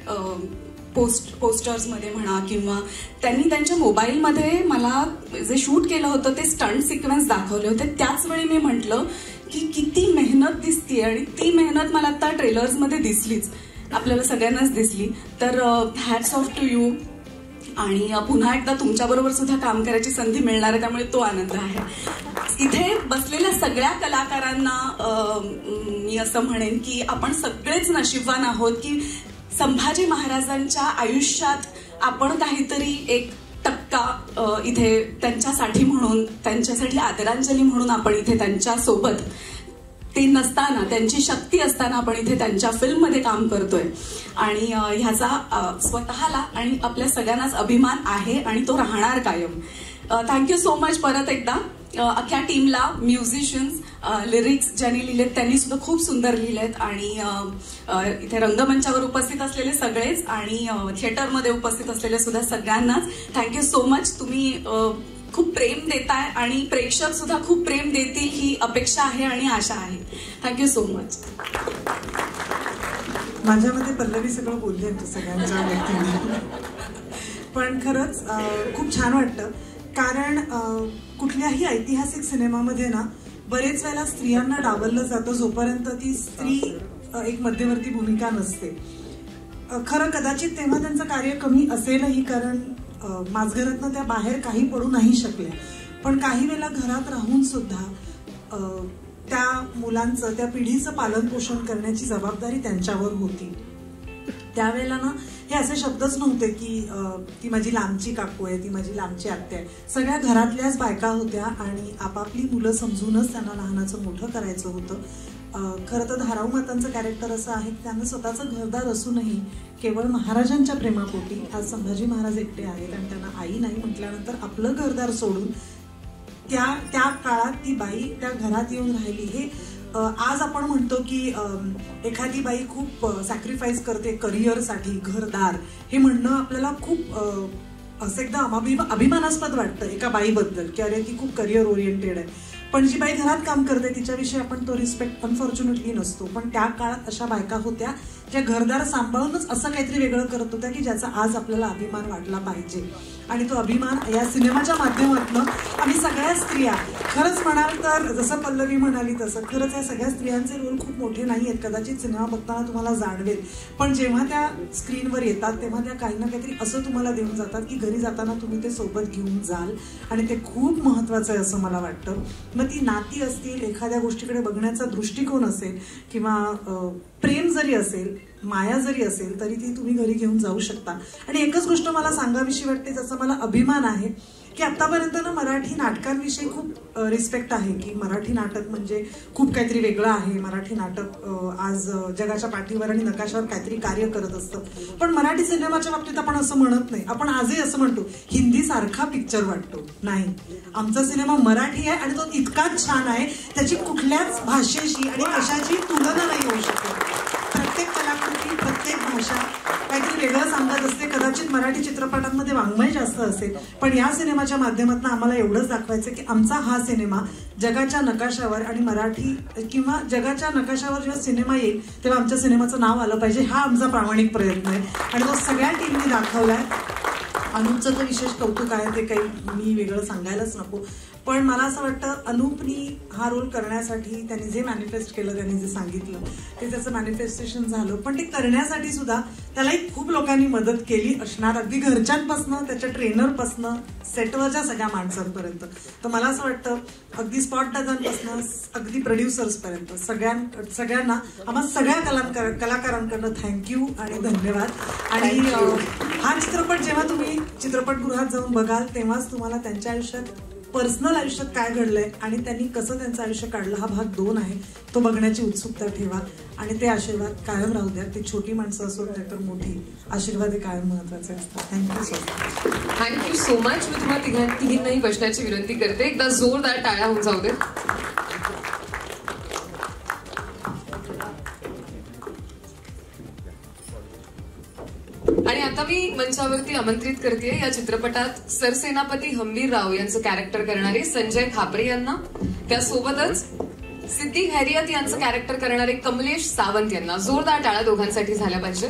पोस्टर्समध्ये म्हणा किंवा त्यांनी त्यांच्या मोबाईलमध्ये मला जे शूट केलं होतं ते स्टंट सिक्वेन्स दाखवले होते, त्याच वेळी मी म्हटलं की किती मेहनत दिसतीये आणि ती मेहनत मला आता ट्रेलर्समध्ये दिसलीच, आपल्याला सगळ्यांनाच दिसली. तर हॅट्स ऑफ टू यू. आणि पुन्हा एकदा तुमच्याबरोबर सुद्धा काम करायची संधी मिळणार आहे, त्यामुळे तो आनंद आहे. इथे बसलेल्या सगळ्या कलाकारांना मी असं म्हणेन की आपण सगळेच नशीबवान आहोत की संभाजी महाराजांच्या आयुष्यात आपण काहीतरी एक टक्का इथे त्यांच्यासाठी म्हणून, त्यांच्यासाठी आदरांजली म्हणून आपण इथे त्यांच्या सोबत, ते नसताना, त्यांची शक्ती असताना आपण इथे त्यांच्या फिल्ममध्ये काम करतोय आणि ह्याचा स्वतःला आणि आपल्या सगळ्यांनाच अभिमान आहे आणि तो राहणार कायम. थँक्यू सो मच परत एकदा अख्ख्या टीमला, म्युझिशियन्स, लिरिक्स ज्यांनी लिहिलेत त्यांनी सुद्धा खूप सुंदर लिहिलेत आणि इथे रंगमंचावर उपस्थित असलेले सगळेच आणि थिएटरमध्ये उपस्थित असलेले सुद्धा सगळ्यांनाच थँक्यू सो मच. तुम्ही खूप प्रेम देताय आणि प्रेक्षक सुद्धा खूप प्रेम देतील ही अपेक्षा आहे आणि आशा आहे. Thank you so much. माझ्यामध्ये पल्लवी सगळं बोलली आहे सगळ्यांच्या व्यक्तीने, पण खरंच खूप छान वाटतं कारण कुठल्याही ऐतिहासिक सिनेमामध्ये ना बरेच वेळेला स्त्रियांना डावललं जातं जोपर्यंत ती स्त्री एक मध्यवर्ती भूमिका नसते. खरं कदाचित तेव्हा त्यांचं कार्य कमी असेलही कारण माझघरातनं त्या बाहेर काही पडू नाही शकल्या, पण काही वेळेला घरात राहून सुद्धा त्या मुलांचं, त्या पिढीचं पालन पोषण करण्याची जबाबदारी त्यांच्यावर होती. त्यावेळेला ना हे असे शब्दच नव्हते की ती माझी लांबची काकू आहे, ती माझी लांबची आत्या आहे. सगळ्या घरातल्याच बायका होत्या आणि आपापली मुलं समजूनच त्यांना लहानाचं मोठं करायचं होतं. खरं तर धाराऊ मातांचं कॅरेक्टर असं आहे की त्यांना स्वतःचं घरदार असूनही केवळ महाराजांच्या प्रेमापोटी आज संभाजी महाराज एकटे आहेत आणि त्यांना आई नाही म्हटल्यानंतर आपलं घरदार सोडून त्या काळात ती बाई त्या घरात येऊन राहिली. हे आज आपण म्हणतो की एखादी बाई खूप सॅक्रिफाईस करते करिअरसाठी, घरदार, हे म्हणणं आपल्याला खूप असं एकदम अभिमानास्पद वाटतं एका बाईबद्दल की अरे ती खूप करिअर ओरिएंटेड आहे. पण जी बाई घरात काम करते तिच्याविषयी आपण तो रिस्पेक्ट अनफॉर्च्युनेटली नसतो. पण त्या काळात अशा बायका होत्या ज्या घरदार सांभाळूनच असं काहीतरी वेगळं करत होत्या की ज्याचा आज आपल्याला अभिमान वाटला पाहिजे. आणि तो अभिमान या सिनेमाच्या माध्यमातून आम्ही सगळ्या स्त्रिया, खरंच म्हणाल तर जसं पल्लवी म्हणाली तसं खरंच या सगळ्या स्त्रियांचे रोल खूप मोठे नाही आहेत, कदाचित सिनेमा बघताना तुम्हाला जाणवेल, पण जेव्हा त्या स्क्रीनवर येतात तेव्हा त्या काही ना काहीतरी असं तुम्हाला देऊन जातात की घरी जाताना तुम्ही ते सोबत घेऊन जाल आणि ते खूप महत्वाचं आहे असं मला वाटतं. मग ती नाती असतील, एखाद्या गोष्टीकडे बघण्याचा दृष्टिकोन असेल किंवा प्रेम जरी असेल, माया जरी असेल तरी ती तुम्ही घरी घेऊन जाऊ शकता. आणि एकच गोष्ट मला सांगावीशी वाटते ज्याचा मला अभिमान आहे की आतापर्यंत ना मराठी नाटकांविषयी खूप रिस्पेक्ट आहे की मराठी नाटक म्हणजे खूप काहीतरी वेगळं आहे, मराठी नाटक आज जगाच्या पाठीवर आणि नकाशावर काहीतरी कार्य करत असतं. पण मराठी सिनेमाच्या बाबतीत आपण असं म्हणत नाही. आपण आजही असं म्हणतो हिंदी सारखा पिक्चर वाटतो. नाही, आमचा सिनेमा मराठी आहे आणि तो इतकाच छान आहे, त्याची कुठल्याच भाषेशी आणि कशाची तुलना नाही होऊ शकत. प्रत्येक कलाकृती, प्रत्येक भाषा काहीतरी वेगळं सांगत असते. कदाचित मराठी चित्रपटांमध्ये वाङ्मय जास्त असेल, पण या सिनेमाच्या माध्यमातून आम्हाला एवढंच दाखवायचं की आमचा हा सिनेमा जगाच्या नकाशावर आणि मराठी किंवा जगाच्या नकाशावर जेव्हा सिनेमा येईल तेव्हा आमच्या सिनेमाचं नाव आलं पाहिजे, हा आमचा प्रामाणिक प्रयत्न आहे आणि तो सगळ्या टीमनी दाखवलाय. अनूपचं तर विशेष कौतुक आहे, ते काही मी वेगळं सांगायलाच नको. पण मला असं वाटतं अनूपनी हा रोल करण्यासाठी त्यांनी जे मॅनिफेस्ट केलं, त्यांनी जे सांगितलं ते त्याचं मॅनिफेस्टेशन झालं. पण ते करण्यासाठी सुद्धा त्यालाही खूप लोकांनी मदत केली असणार, अगदी घरच्यांपासनं, त्याच्या ट्रेनरपासनं, सेटवरच्या सगळ्या माणसांपर्यंत. तर मला असं वाटतं अगदी स्पॉट डझनपासनं अगदी प्रोड्युसर्सपर्यंत सगळ्यांना, आम्हा सगळ्या कलाकारांकडनं थँक्यू आणि धन्यवाद. आणि हा चित्रपट जेव्हा तुम्ही चित्रपटगृहात जाऊन बघाल तेव्हाच तुम्हाला त्यांच्या आयुष्यात, पर्सनल आयुष्यात काय घडलंय आणि त्यांनी कसं त्यांचं आयुष्य काढलं हा भाग 2 आहे, तो बघण्याची उत्सुकता ठेवा आणि ते आशीर्वाद कायम राहू द्या. ती छोटी माणसं असो नाहीतर मोठी, आशीर्वाद हे कायम महत्वाचे असतात. Thank you so much. Thank you so much. मी तुम्हाला तिघींनाही बसण्याची विनंती करते. एकदा जोरदार टाळ्या होऊन जाऊ दे. आणि आता मी मंचावरती आमंत्रित करते या चित्रपटात सरसेनापती हंबीर राव यांचं कॅरेक्टर करणारे संजय खापरे यांना, त्यासोबतच सिद्धी खैरियत यांचं कॅरेक्टर करणारे कमलेश सावंत यांना. जोरदार टाळ्या दोघांसाठी झाल्या पाहिजे.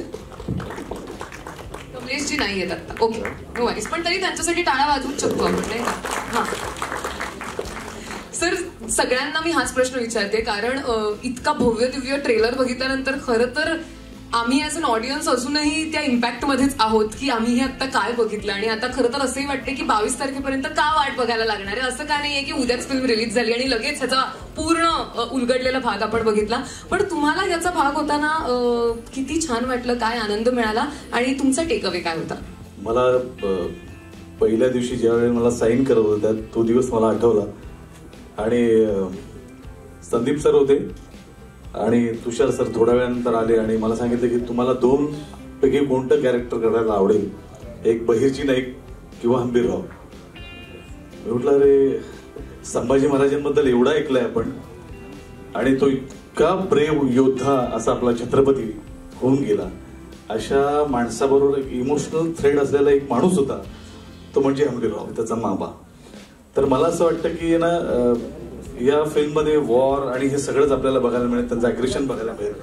कमलेशजी नाही येत आता, ओके नो वरीज, पण तरी त्यांच्यासाठी टाळ्या वाजवूच शकतो आपण, नाही का? हा सर, सगळ्यांना मी हाच प्रश्न विचारते कारण इतका भव्य दिव्य ट्रेलर बघितल्यानंतर खरं तर आम्ही ॲज अन ऑडियन्स अजूनही त्या इम्पॅक्ट मध्येच आहोत की आम्ही हे आता काय बघितलं, आणि आता खरं तर असंही वाटते की 22 तारखेपर्यंत का वाट बघायला लागणार आहे. असं का नाहीये की उद्याच फिल्म रिलीज झाली आणि लगेच ह्याचा पूर्ण उलगडलेला भाग आपण बघितला. पण तुम्हाला याचा भाग होताना किती छान वाटलं, काय आनंद मिळाला आणि तुमचा टेकअवे काय होता? मला पहिल्या दिवशी ज्यावेळी मला साईन करत होत्या तो दिवस मला आठवला आणि संदीप सर होते आणि तुषार सर थोड्या वेळानंतर आले आणि मला सांगितलं की तुम्हाला 2 पैकी कोणतं कॅरेक्टर करायला आवडेल, एक बहिर्जी नाईक किंवा हंबीरराव. मी म्हटलं अरे संभाजी महाराजांबद्दल एवढा ऐकलंय आपण आणि तो इतका ब्रेव योद्धा असा आपला छत्रपती होऊन गेला, अशा माणसाबरोबर एक इमोशनल थ्रेड असलेला एक माणूस होता तो म्हणजे हंबीरराव, त्याचा मामा. तर मला असं वाटतं की ना या फिल्ममध्ये वॉर आणि हे सगळंच आपल्याला बघायला मिळेल, त्यांचं अग्रेशन बघायला मिळेल.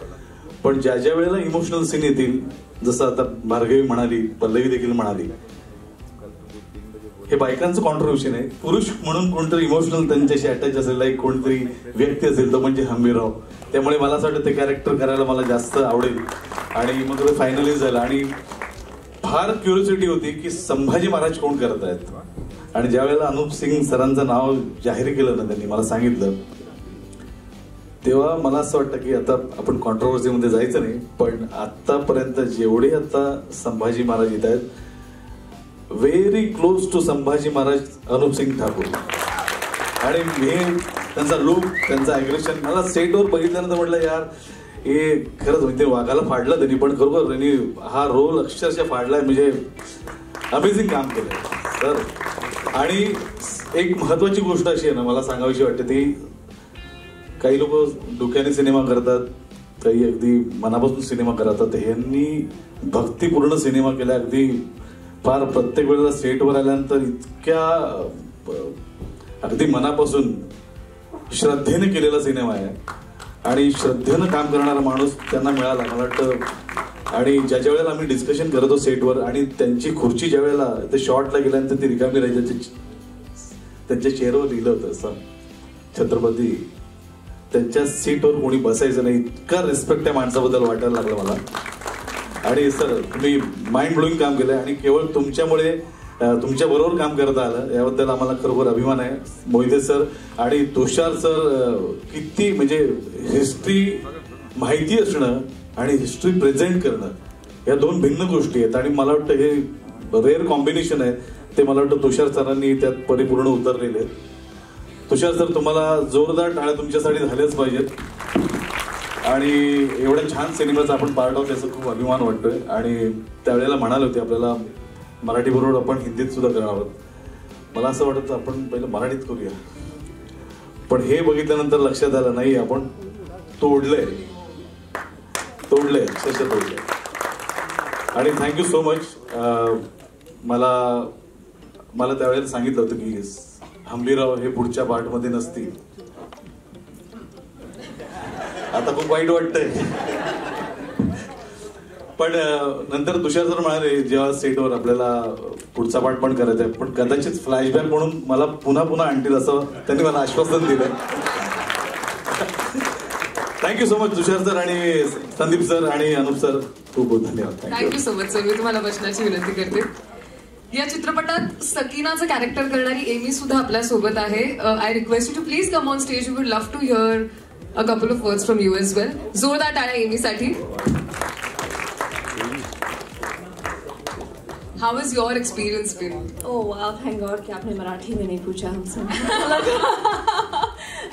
पण ज्या ज्या वेळेला इमोशनल सीन येतील, जसं आता भार्गवी म्हणाली, पल्लवी देखील म्हणाली, हे बायकांचं कॉन्ट्रीब्युशन आहे. पुरुष म्हणून कोणतरी इमोशनल त्यांच्याशी अटॅच असेल, एक कोणतरी व्यक्ती असेल तो म्हणजे हंबीरराव. त्यामुळे मला असं वाटतं ते कॅरेक्टर करायला मला जास्त आवडेल आणि मग ते फायनली झालं. आणि फार क्युरिओसिटी होती की संभाजी महाराज कोण करत आहेत. आणि ज्या वेळेला अनुप सिंग सरांचं नाव जाहीर केलं ना, त्यांनी मला सांगितलं, तेव्हा मला असं वाटतं की आता आपण कॉन्ट्रोवर्सीमध्ये जायचं नाही, पण आतापर्यंत जेवढे आता संभाजी महाराज येत आहेत, very close to Sambhaji Maharaj Anup Singh Thakur. आणि हे त्यांचा लुक, त्यांचं अग्रेशन, मला सेटवर बघितल्यानंतर म्हटलं यार हे खरंच म्हणजे वाघाला फाडलं त्यांनी, पण खरोखर त्यांनी हा रोल अक्षरशः फाडलाय, म्हणजे अमेझिंग काम केलंय तर. आणि एक महत्वाची गोष्ट अशी आहे ना, मला सांगावीशी वाटते, ती काही लोक डोक्याने सिनेमा करतात, काही अगदी मनापासून सिनेमा करतात. ह्यांनी भक्तिपूर्ण सिनेमा केला, अगदी फार प्रत्येक वेळेला सेटवर आल्यानंतर इतक्या अगदी मनापासून श्रद्धेने केलेला सिनेमा आहे आणि श्रद्धेनं काम करणारा माणूस त्यांना मिळाला मला वाटतं. आणि ज्याच्या वेळेला आम्ही डिस्कशन करतो सेटवर आणि त्यांची खुर्ची ज्या वेळेला ते शॉटला गेल्यानंतर ती रिकामी राहायची, त्यांच्या चेहऱ्यावर लिहिलं होतं असं छत्रपती, त्यांच्या सीटवर कोणी बसायचं नाही, इतका रिस्पेक्ट त्या माणसाबद्दल वाटायला लागला मला. आणि सर तुम्ही माइंड ब्लोईंग काम केलंय आणि केवळ तुमच्यामुळे तुमच्या बरोबर काम करता आलं याबद्दल आम्हाला खरोखर अभिमान आहे. मोहिते सर आणि तुषार सर किती म्हणजे हिस्ट्री माहिती असणं आणि हिस्ट्री प्रेझेंट करणं या 2 भिन्न गोष्टी आहेत आणि मला वाटतं हे रेअर कॉम्बिनेशन आहे. ते मला वाटतं तुषार सरांनी त्यात परिपूर्ण उतरलेले आहेत. तुषार सर तुम्हाला जोरदार टाळ्या तुमच्यासाठी झाल्याच पाहिजेत आणि एवढ्या छान सिनेमाचा आपण पार्ट आहोत त्याचा खूप अभिमान वाटतोय. आणि त्यावेळेला म्हणाले होते आपल्याला मराठी बरोबर आपण हिंदीत सुद्धा करणार आहोत. मला असं वाटतं आपण पहिलं मराठीत करूया, पण हे बघितल्यानंतर लक्षात आलं नाही आपण तोडलंय अक्षरशः तोडलंय. आणि थँक्यू सो मच. मला त्यावेळेला सांगितलं होतं की हंबीरराव हे पुढच्या पार्टमध्ये नसतील. आता खूप वाईट वाटतंय, पण नंतर तुषार सर म्हणाले जेव्हा सेटवर आपल्याला पुढचा पार्ट पण करायचा आहे, पण कदाचित फ्लॅशबॅक म्हणून मला पुन्हा आणतील असं त्यांनी मला आश्वासन दिलं. Thank you so much Tushar sir आणि संदीप सर आणि अनुप सर, खूप खूप धन्यवाद. Thank you so much sir. मी तुम्हाला बसण्याची विनंती करते. या चित्रपटात सकीनाचं कॅरेक्टर करणारी एमी सुद्धा आपल्या सोबत आहे. I request you to please come on stage. We would love to hear a couple of words from you as well. जोरदार टाळ्या एमीसाठी. How has your experience been? Oh wow, thank God कि आपने मराठी में नहीं पूछा हमसे.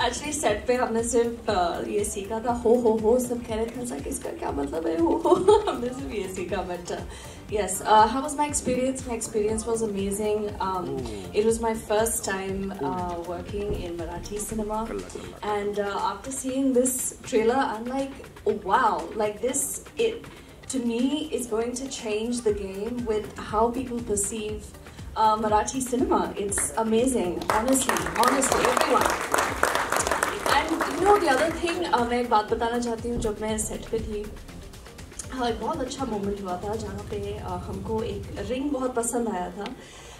Actually set पे हमने सिर्फ ये सीखा था हो सब कह रहे थे कि इसका क्या मतलब है हो हमने सिर्फ ये सीखा. But yes, how was my experience? My experience was amazing. It was my first time working in Marathi cinema, and after seeing this trailer, I'm like, oh, wow! Like this, to me, is going to change the game with how people perceive Marathi cinema. It's amazing, honestly, everyone. And you know, the other thing, मैं एक बात बताना चाहती हूँ. जब मैं सेट पे थी, एक बहुत अच्छा मोमेंट हुआ था जहाँ पे हमको एक रिंग बहुत पसंद आया था.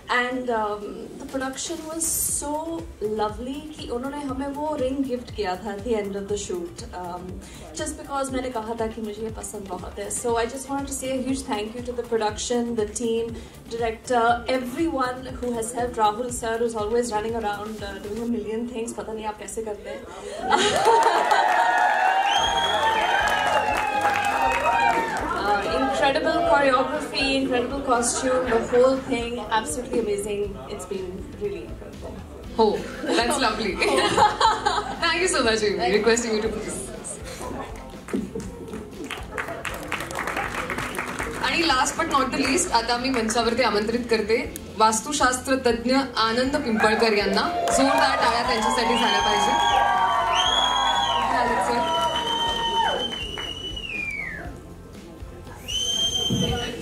And the production was so lovely कि उन्होंने हमें वो ring gift किया था at the end of the shoot, just because मैंने कहा था कि मुझे ये पसंद बहुत है. So I just wanted to say a huge thank you to the production, the team, director, everyone who has helped. Rahul sir, who's always running around doing a million things. पता नहीं आप कैसे करते हैं. Incredible choreography, incredible costume, the whole thing, absolutely amazing. It's been really incredible. Oh, that's lovely. Thank you so much, Amy. Requesting you to please. आणि last but not the least, आता मी मंचावरती आमंत्रित करते वास्तुशास्त्र तज्ञ आनंद पिंपळकर यांना. जोरदार टाळ्या त्यांच्यासाठी झाल्या पाहिजे.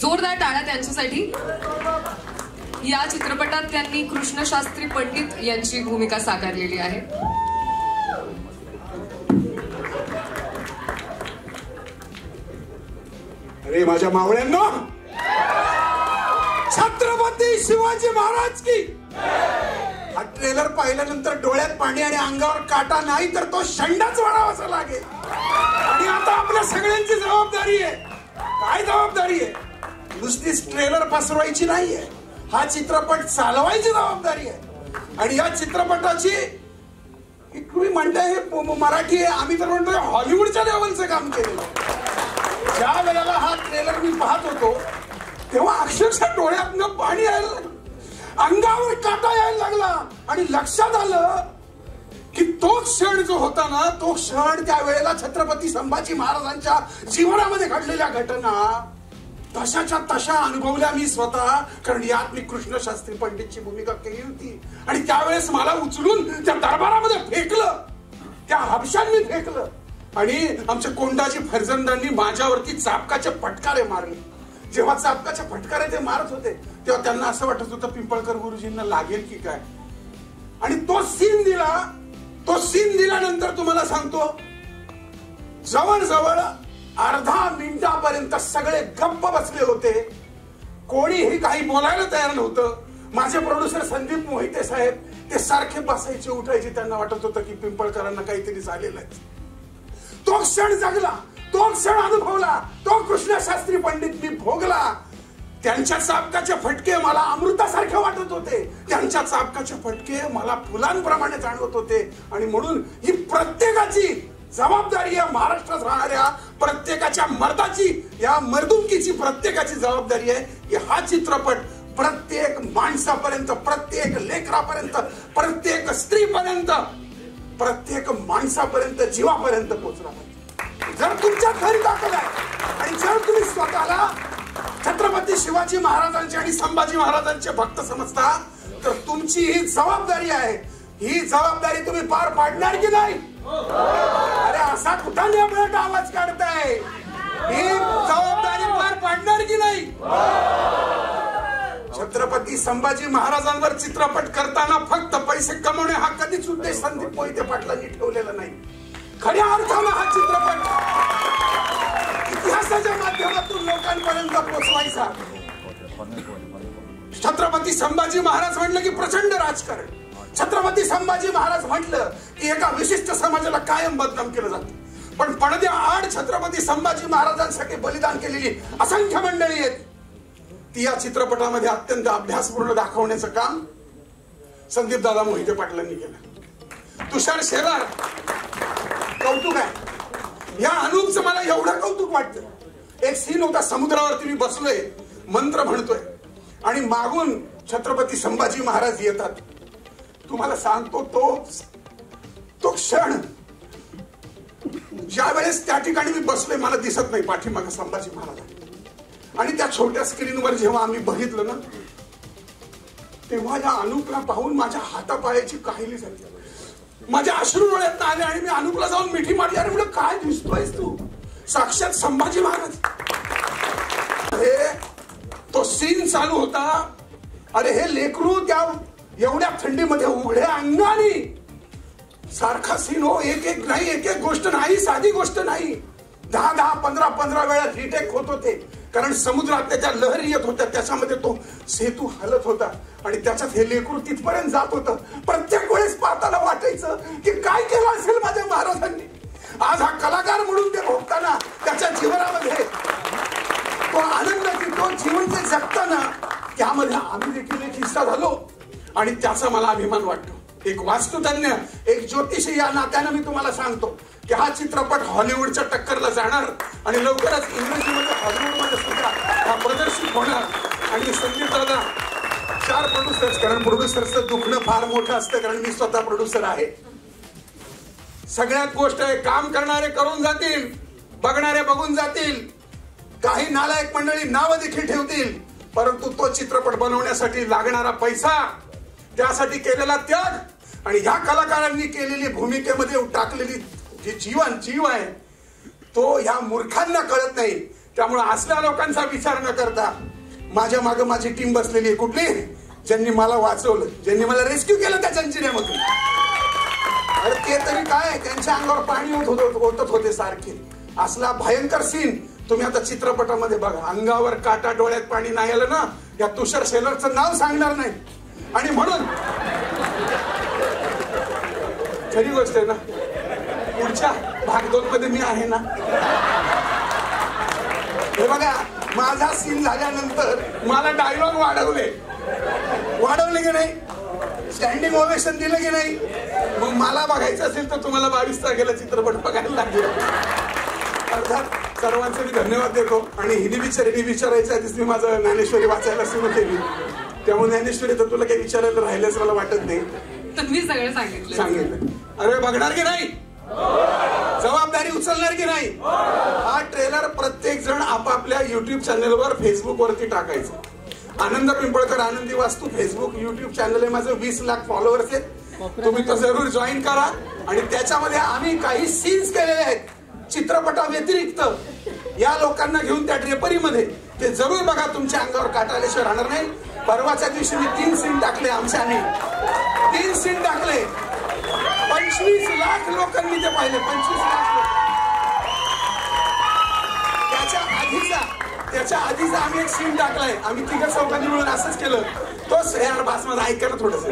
जोरदार टाळ्या त्यांच्यासाठी. या चित्रपटात त्यांनी कृष्णशास्त्री पंडित यांची भूमिका साकारलेली आहे. अरे माझ्या मावळ्यांनो, छत्रपती शिवाजी महाराज की. हा ट्रेलर पाहिल्यानंतर डोळ्यात पाणी आणि अंगावर काटा नाही तर तो शंडाच वाढावासा लागेल. आणि आता आपल्या सगळ्यांची जबाबदारी आहे. काय जबाबदारी आहे? नुसतीच ट्रेलर पसरवायची नाहीये, हा चित्रपट चालवायची जबाबदारी आहे. आणि या चित्रपटाची तुम्ही म्हणताय हे मराठी आहे, आम्ही तर म्हणतोय हॉलिवूडच्या लेवलचं काम केलेलं. ज्या वेळेला हा ट्रेलर मी पाहत होतो तेव्हा अक्षरशः डोळ्यातनं पाणी यायला लागलं, अंगावर काटा यायला लागला. आणि लक्षात आलं की तो क्षण जो होता ना, तो क्षण त्यावेळेला छत्रपती संभाजी महाराजांच्या जीवनामध्ये घडलेल्या घटना तशाच्या तशा अनुभवल्या मी स्वतः. कारण यात मी कृष्णशास्त्री पंडितची भूमिका केली होती. आणि त्यावेळेस मला उचलून त्या दरबारामध्ये फेकलं, त्या हापशांनी फेकलं. आणि आमच्या कोंडाजी फर्जंदांनी माझ्यावरती चापकाचे फटकारे मारले. जेव्हा चापकाचे फटकारे ते मारत होते तेव्हा त्यांना असं वाटत होतं पिंपळकर गुरुजींना लागेल की काय. आणि तो सीन दिल्यानंतर तुम्हाला सांगतो, जवळजवळ अर्धा मिनिटापर्यंत सगळे गप्प बसले होते. कोणीही काही बोलायला तयार नव्हतं. माझे प्रोड्युसर संदीप मोहिते साहेब ते सारखे बसायचे उठायचे. त्यांना वाटत होतं की पिंपळकरांना काहीतरी झालेलं आहे. तो क्षण जगला, तो क्षण अनुभवला, तो कृष्णशास्त्री पंडित मी भोगला. त्यांच्या चाबकाचे फटके मला अमृतासारखे वाटत होते. त्यांच्या चाबकाचे फटके मला फुलांप्रमाणे जाणवत होते. आणि म्हणून ही प्रत्येकाची जबाबदारी आहे. महाराष्ट्रात राहणाऱ्या प्रत्येकाच्या मर्दाची, या मर्दुमकीची प्रत्येकाची जबाबदारी आहे की हा चित्रपट प्रत्येक माणसापर्यंत, प्रत्येक लेकरापर्यंत, प्रत्येक स्त्रीपर्यंत, प्रत्येक माणसापर्यंत, जीवापर्यंत पोहोचला पाहिजे. जर तुमच्या घरी दाखल आहे आणि जर तुम्ही स्वतःला छत्रपती शिवाजी महाराजांचे आणि संभाजी महाराजांचे भक्त समजता तर तुमची ही जबाबदारी आहे. ही जबाबदारी तुम्ही पार पाडणार की नाही? अरे असा कुठं नेमळट आवाज काढताय? ही जबाबदारी पार पाडणार की नाही? छत्रपती संभाजी महाराजांवर चित्रपट करताना फक्त पैसे कमवणे हा कधीच उद्देश संदीप मोहिते पाटलांनी ठेवलेला नाही. खऱ्या अर्थानं हा चित्रपट इतिहासाच्या माध्यमातून लोकांपर्यंत पोहोचवायचा. छत्रपती संभाजी महाराज म्हटलं की प्रचंड राजकारण. छत्रपती संभाजी महाराज म्हटलं की एका विशिष्ट समाजाला कायम बदनाम केलं जातं. पण पडद्या आड छत्रपती संभाजी महाराजांसाठी बलिदान केलेली असंख्य मंडळी आहेत. ती या चित्रपटामध्ये अत्यंत अभ्यासपूर्ण दाखवण्याचं काम संदीप दादा मोहिते पाटलांनी केलं. तुषार शेलार, कौतुक आहे. या अनूपचं मला एवढं कौतुक वाटतं. एक सीन होता, समुद्रावरती मी बसलोय, मंत्र म्हणतोय आणि मागून छत्रपती संभाजी महाराज येतात. तुम्हाला सांगतो तो क्षण ज्या वेळेस त्या ठिकाणी मी बसलोय, मला दिसत नाही पाठीमागे संभाजी महाराज. आणि त्या छोट्या स्क्रीनवर जेव्हा आम्ही बघितलं ना, तेव्हा या अनूपला पाहून माझ्या हातापायाची काहिली झाली. माझ्या अश्रू डोळ्यात आले आणि मी अनूपला जाऊन मिठी मारली. अरे म्हणलं, काय दिसतोयस तू? साक्षात संभाजी महाराज. तो सीन चालू होता. अरे हे लेकरू त्या एवढ्या थंडीमध्ये उघड्या अंगाने सारखा सीन हो. एक एक नाही, एक एक गोष्ट नाही, साधी गोष्ट नाही. 10-10, 15-15 वेळा रिटेक होत होते. कारण समुद्रात त्या लहरी येत होत्या, त्याच्यामध्ये तो सेतू हलत होता आणि त्याच्यात हे लेकरू तिथपर्यंत जात होतं. प्रत्येक वेळेस पाहताना वाटायचं की काय केलं असेल माझ्या महाराजांनी. आज हा कलाकार म्हणून ते भोगताना त्याच्या जीवनामध्ये तो आनंद की तो जीवन ते जगताना त्यामध्ये आम्ही देखील एक हिस्सा झालो आणि त्याचा मला अभिमान वाटतो. एक वास्तुतज्ञ, एक ज्योतिषी या नात्यानं मी तुम्हाला सांगतो की हा चित्रपट हॉलिवूडच्या टक्करला जाणार आणि लवकरच इंग्रजीमध्ये हॉलिवूडमध्ये सुद्धा हा प्रदर्शित होणार. आणि संदीप दादा 4 प्रोड्युसर्स, कारण प्रोड्युसरचं दुखणं फार मोठं असतं, कारण मी स्वतः प्रोड्युसर आहे. सगळ्यात गोष्ट आहे, काम करणारे करून जातील, बघणारे बघून जातील, काही नालायक मंडळी नावं देखील ठेवतील, परंतु तो चित्रपट बनवण्यासाठी लागणारा पैसा, त्यासाठी केलेला त्याग आणि ह्या कलाकारांनी केलेली भूमिकेमध्ये टाकलेली जी जीव आहे तो ह्या मूर्खांना कळत नाही. त्यामुळे असल्या लोकांचा विचार न करता माझ्या मागे माझी टीम बसलेली आहे. कुठली? ज्यांनी मला वाचवलं, ज्यांनी मला रेस्क्यू केलं त्या जंजिऱ्यामधून. अरे ते तरी काय, त्यांच्या अंगावर पाणी ओतत होते सारखे. असला भयंकर सीन तुम्ही आता चित्रपटामध्ये बघा. अंगावर काटा, डोळ्यात पाणी नाही आलं ना, या तुषार शेलरचं नाव सांगणार नाही. आणि म्हणून खरी गोष्ट आहे ना, पुढच्या भाग 2 मध्ये मी आहे ना. हे बघा, माझा सीन झाल्यानंतर मला डायलॉग वाढवले की नाही, स्टँडिंग ओवेशन दिलं की नाही. मग मला बघायचं असेल तर तुम्हाला 22 तारखेला चित्रपट बघायला लागेल. अर्थात सर्वांचे मी धन्यवाद देतो. आणि हिने विचारायच्या आधीच मी माझं ज्ञानेश्वरी वाचायला सुरू केली. त्यामुळे ज्ञानेश्वरी तर तुला काही विचारायला राहिलंच मला वाटत नाही. तुम्ही सगळं सांगितलं. अरे बघणार की नाही, जबाबदारी उचलणार की नाही. हा ट्रेलर प्रत्येक जण आपापल्या युट्यूब चॅनलवर, फेसबुक वरती टाकायचं. आनंद पिंपळकर आनंदी वास्तू फेसबुक युट्यूब चॅनल आहे माझं. 20 लाख फॉलोअर्स आहेत. तुम्ही तो जरूर जॉईन करा. आणि त्याच्यामध्ये आम्ही काही सीन्स केलेले आहेत चित्रपटा व्यतिरिक्त. या लोकांना घेऊन त्या ड्रेपरीमध्ये ते जरूर बघा. तुमच्या अंगावर काटा आल्याशिवाय राहणार नाही. परवाच्या दिवशी मी 3 सीन टाकले आमच्याने. 3 सीन टाकले. 25 लाख लोकांनी ते पाहिले. 25 लाख लोक. त्याच्या आधीचा आम्ही एक सीन टाकलाय. आम्ही 3 चौघांनी मिळून असंच केलं. तोच यार बास माझं ऐका ना थोडस.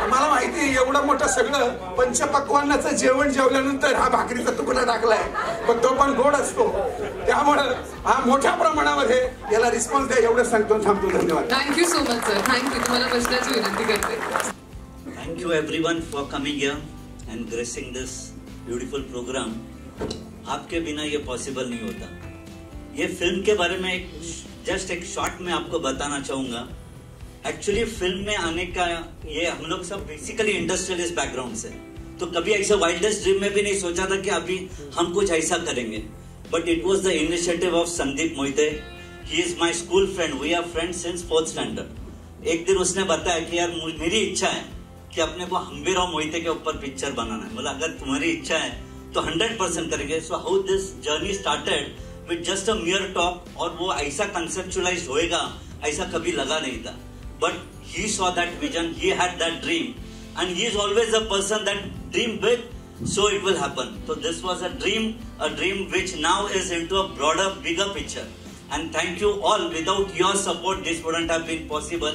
मला माहिती एवढं मोठं सगळं पंचपक्वान्नाचं जेवण जेवल्यानंतर हा भाकरीचा तुकडा टाकलाय, पण तो पण गोड असतो. त्यामुळं हा मोठ्या प्रमाणामध्ये याला रिस्पॉन्स द्या एवढं सांगतो. थांबतो. धन्यवाद. Thank you so much sir. Thank you. तुम्हाला प्रश्नाची विनंती करते. Thank you everyone for coming here and gracing this beautiful program. आपके बिना ये पॉसिबल नहीं होता. ये फिल्म के बारे में जस्ट एक शॉर्ट में आपको बताना चाहूंगा. एक्चुअली फिल्म में आने का ये हम लोग सब बेसिकली इंडस्ट्रियलिस्ट बैकग्राउंड से, तो कभी ऐसा वाइल्डेस्ट ड्रीम में भी नहीं सोचा था कि अभी हम कुछ ऐसा करेंगे. But it was the initiative of Sandeep Mohite. He is my school friend. We are friends since 4th standard. एक दिन उसने बताया कि यार मेरी इच्छा है कि अपने को हम्बीराव मोहिते के ऊपर पिक्चर बनाना है. बोला अगर तुम्हारी इच्छा है तो 100% करेंगे. So how this journey started विद जस्ट अ मियर टॉक. और वो ऐसा कंसेप्चुलाइज होएगा ऐसा कभी लगा नहीं था. But he saw that vision, he had that dream, and he is always a person that dream big, so it will happen. So this was a dream which now is into a broader, bigger picture. And thank you all. Without your support, this wouldn't have been possible.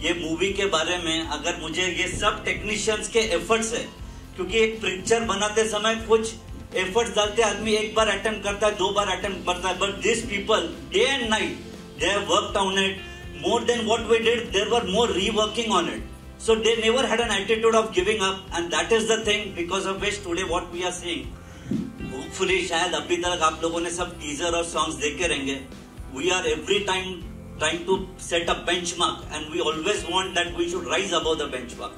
ये मूवी के बारे में अगर मुझे ये सब टेक्नीशियंस के एफर्ट्स है, क्योंकि एक पिक्चर बनाते समय कुछ एफर्ट्स डालते आदमी, एक बार अटेम्प्ट करता है, 2 बार अटेम्प्ट करता है, but this people day end night they have worked on it. More than what we did, there were more reworking on it. So they never had an attitude of giving up, and that is the thing because of which today what we are seeing. Hopefully, शायद अभी तक आप लोगों ने सब teaser और songs देखे रहेंगे. We are every time trying to set a benchmark, and we always want that we should rise above the benchmark.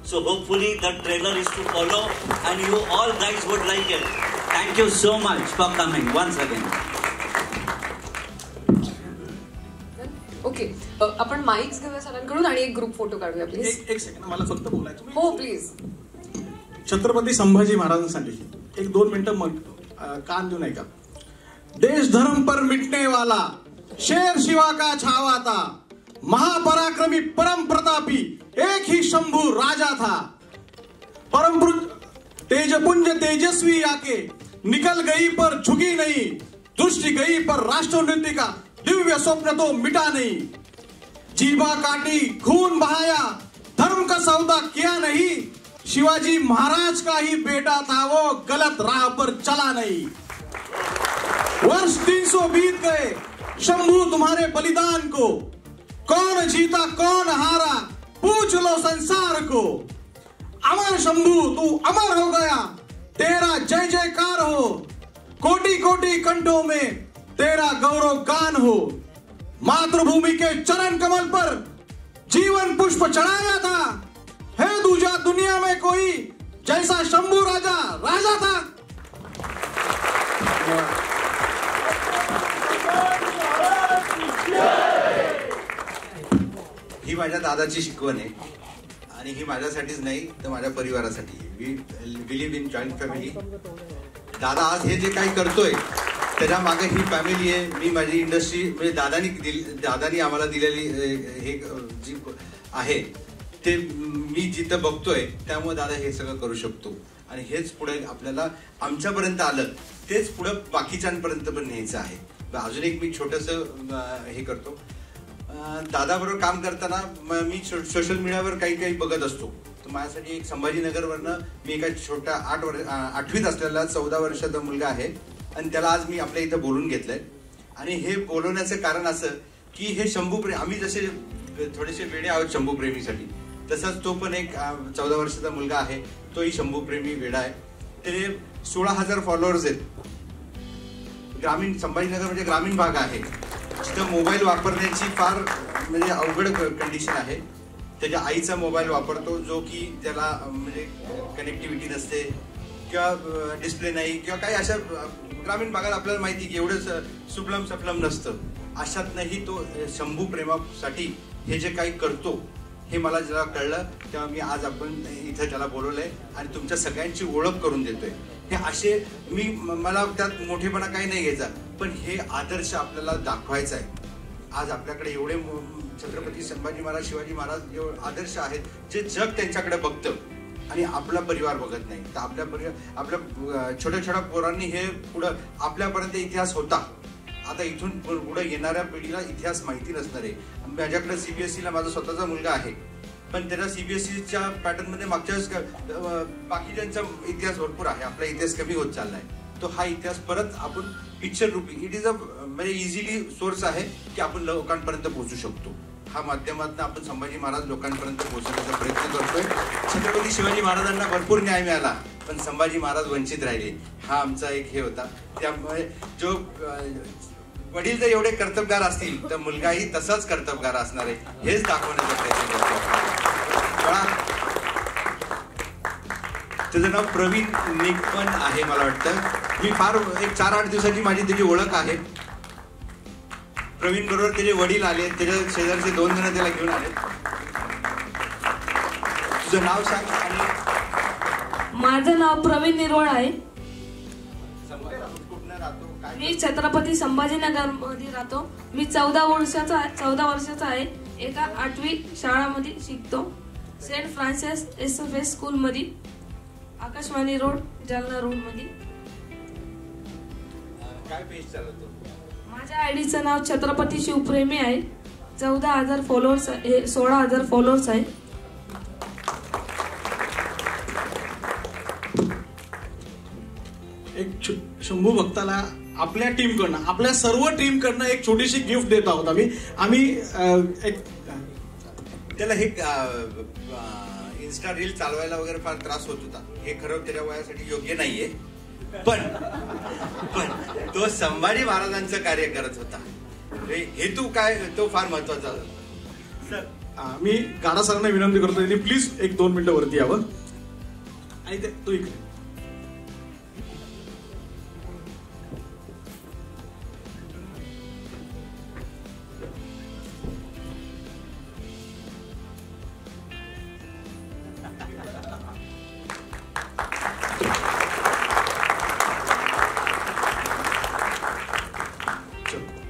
So hopefully the trailer is to follow, and you all guys would like it. Thank you so much for coming once again. Okay, आपण माईक्स घेऊया सरांकडून आणि एक ग्रुप फोटो काढूया प्लीज. एक सेकंड, मला फक्त बोलायचं. हो प्लीज. छत्रपती संभाजी महाराजांसाठी 1-2 मिनिटं मग कान देऊ नाही का. देश धर्म पर मिटने वाला, शेर शिवा का छावा था, महापराक्रमी परम प्रतापी, एक ही शंभू राजा था, परम तेजपुंज तेजस्वी आके निकल गई पर झुकी नहीं, दृष्टि गई पर राष्ट्रोन्नति का दिव्य स्वप्न तो मिटा नहीं। जीवा काटी खून बहाया धर्म का सौदा किया नहीं। शिवाजी महाराज का ही बेटा था वो गलत राह पर चला नहीं। वर्ष 300 बीत गए शंभू तुम्हारे बलिदान को। कौन जीता कौन हारा पूछ लो संसार को। अमर शंभू तू अमर हो गया तेरा जय जयकार हो। कोटि कोटि कंठों में तेरा गौरव गान हो। मातृभूमि के चरण कमल पर जीवन पुष्प चढ़ाया था। है दूजा दुनिया में कोई जैसा शंभू राजा राजा था। ही माझ्या दादाची शिकवण आहे आणि ही माझ्यासाठीच नाही तर माझ्या परिवारासाठी। We live in joint family. दादा आज हे जे काही करतोय त्याच्या मागे ही फॅमिली आहे। मी माझी इंडस्ट्री म्हणजे दादानी आम्हाला दिलेली हे जी आहे ते मी जिथं बघतोय त्यामुळे दादा हे सगळं करू शकतो आणि हेच पुढे आपल्याला आमच्यापर्यंत आलं तेच पुढे बाकीच्यांपर्यंत पण न्यायचं आहे। अजून एक मी छोटंसं हे करतो। दादा बरोबर काम करताना मी सोशल मीडियावर काही काही बघत असतो तर माझ्यासाठी एक संभाजीनगरवरनं मी एका छोट्या 8वीत असलेला 14 वर्षाचा मुलगा आहे आणि त्याला आज मी आपल्या इथं बोलून घेतलंय। आणि हे बोलवण्याचं कारण असं की हे शंभू प्रेमी आम्ही जसे थोडेसे वेडे आहोत शंभू प्रेमीसाठी तसंच तो पण एक 14 वर्षाचा मुलगा आहे तोही शंभू प्रेमी वेडा आहे। ते 16,000 फॉलोअर्स आहेत। ग्रामीण संभाजीनगर म्हणजे ग्रामीण भाग आहे जिथं मोबाईल वापरण्याची फार म्हणजे अवघड कंडिशन आहे। त्याच्या आईचा मोबाईल वापरतो जो की त्याला म्हणजे कनेक्टिव्हिटी नसते किंवा डिस्प्ले नाही किंवा काही अशा ग्रामीण भागात आपल्याला माहिती की एवढं सुफलम सफलम नसतं। अशातनंही तो शंभू प्रेमासाठी हे जे काही करतो हे मला जेव्हा कळलं तेव्हा मी आज आपण इथं त्याला बोलवलंय आणि तुमच्या सगळ्यांची ओळख करून देतोय। हे असे मला त्यात मोठेपणा काही नाही घ्यायचा पण हे आदर्श आपल्याला दाखवायचा आहे। आज आपल्याकडे एवढे छत्रपती संभाजी महाराज शिवाजी महाराज आदर्श आहेत जे जग त्यांच्याकडे बघतं आणि आपला परिवार बघत नाही। तर आपल्या छोट्या छोट्या पोरांनी हे पुढं आपल्यापर्यंत इतिहास होता आता इथून पुढे येणाऱ्या पिढीला इतिहास माहिती नसणार आहे। माझ्याकडे सीबीएसईला माझा स्वतःचा मुलगा आहे पण त्याला सीबीएसईच्या पॅटर्न मध्ये मागच्या बाकीच्यांचा इतिहास भरपूर आहे आपला इतिहास कमी होत चाललाय। तो हा इतिहास परत आपण पिक्चर रूपी इट इज अ म्हणजे इझिली सोर्स आहे की आपण लोकांपर्यंत पोहोचू शकतो। हा माध्यमातून आपण संभाजी महाराज लोकांपर्यंत पोहोचवण्याचा प्रयत्न करतोय। छत्रपती शिवाजी महाराजांना भरपूर न्याय मिळाला पण संभाजी महाराज वंचित राहिले हा आमचा एक हे होता। त्यामुळे जो वडील जर एवढे कर्तबगार असतील तर मुलगाही तसाच कर्तबगार असणार आहे हेच दाखवण्याचा प्रयत्न करतो। त्याचं नाव प्रवीण निक पण आहे मला वाटतं। मी फार एक 4-8 दिवसाची माझी त्याची ओळख आहे। प्रवीण बरोबर त्याचे वडील आले त्याच्या शेजारचे 2 जण त्याला घेऊन आले। तुझं नाव सांग आणि माझं नाव प्रवीण निर्वळ आहे। मी छत्रपती संभाजीनगर मध्ये राहतो। मी 14 वर्षाचा आहे। एका 8वी शाळामध्ये शिकतो सेंट फ्रान्सिस एसएफएस स्कूल मध्ये आकाशवाणी रोड जालना रोड मध्ये। काय पेज चालवतो? माझ्या आयडीचं नाव छत्रपती शिवप्रेमी आहे। 14,000 फॉलोअर्स 16,000 फॉलोअर्स आहे। एक शंभू भक्ताला आपल्या टीम कडनं आपल्या सर्व टीम कडनं एक छोटीशी गिफ्ट देत आहोत आम्ही एक त्याला हे इन्स्टा रील चालवायला वगैरे फार त्रास होत होता। हे खरं त्याच्या वयासाठी योग्य नाहीये पण तो संभाजी महाराजांचं कार्य करत होता। हेतू काय तो फार महत्वाचा होता। मी गाडा सरांना विनंती करतो त्यांनी प्लीज 1-2 मिनिटं वरती यावं आणि तो इकडे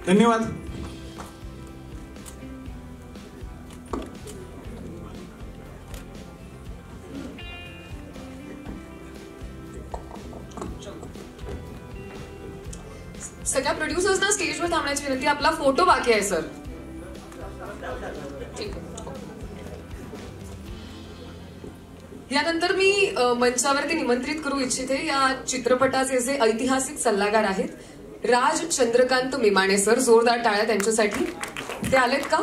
धन्यवाद। सगळ्या प्रोड्युसर्सना स्टेजवर थांबण्याची विनंती. आपला फोटो बाकी आहे सर. यानंतर मी मंचावरती निमंत्रित करू इच्छिते या चित्रपटाचे जे ऐतिहासिक सल्लागार आहेत राज चंद्रकांत मिमाणे सर. जोरदार टाळ्या त्यांच्यासाठी. ते आलेत का?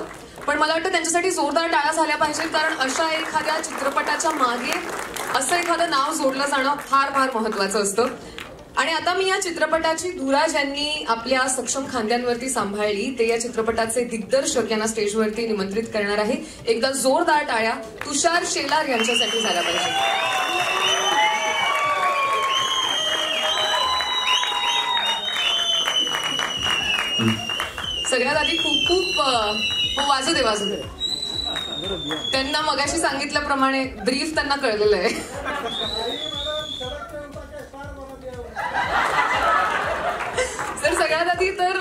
पण मला वाटतं त्यांच्यासाठी जोरदार टाळ्या झाल्या पाहिजेत, कारण अशा एखाद्या चित्रपटाच्या मागे असं एखादं नाव जोडलं जाणं फार फार महत्वाचं असतं. आणि आता मी या चित्रपटाची धुरा ज्यांनी आपल्या सक्षम खांद्यांवरती सांभाळली ते या चित्रपटाचे दिग्दर्शक यांना स्टेजवरती निमंत्रित करणार आहे. एकदा जोरदार टाळ्या तुषार शेलार यांच्यासाठी झाल्या पाहिजे. सगळ्यात आधी खूप खूप वाजू दे. त्यांना मगाशी सांगितल्याप्रमाणे ब्रीफ त्यांना कळलेलं आहे. सर सगळ्यात आधी तर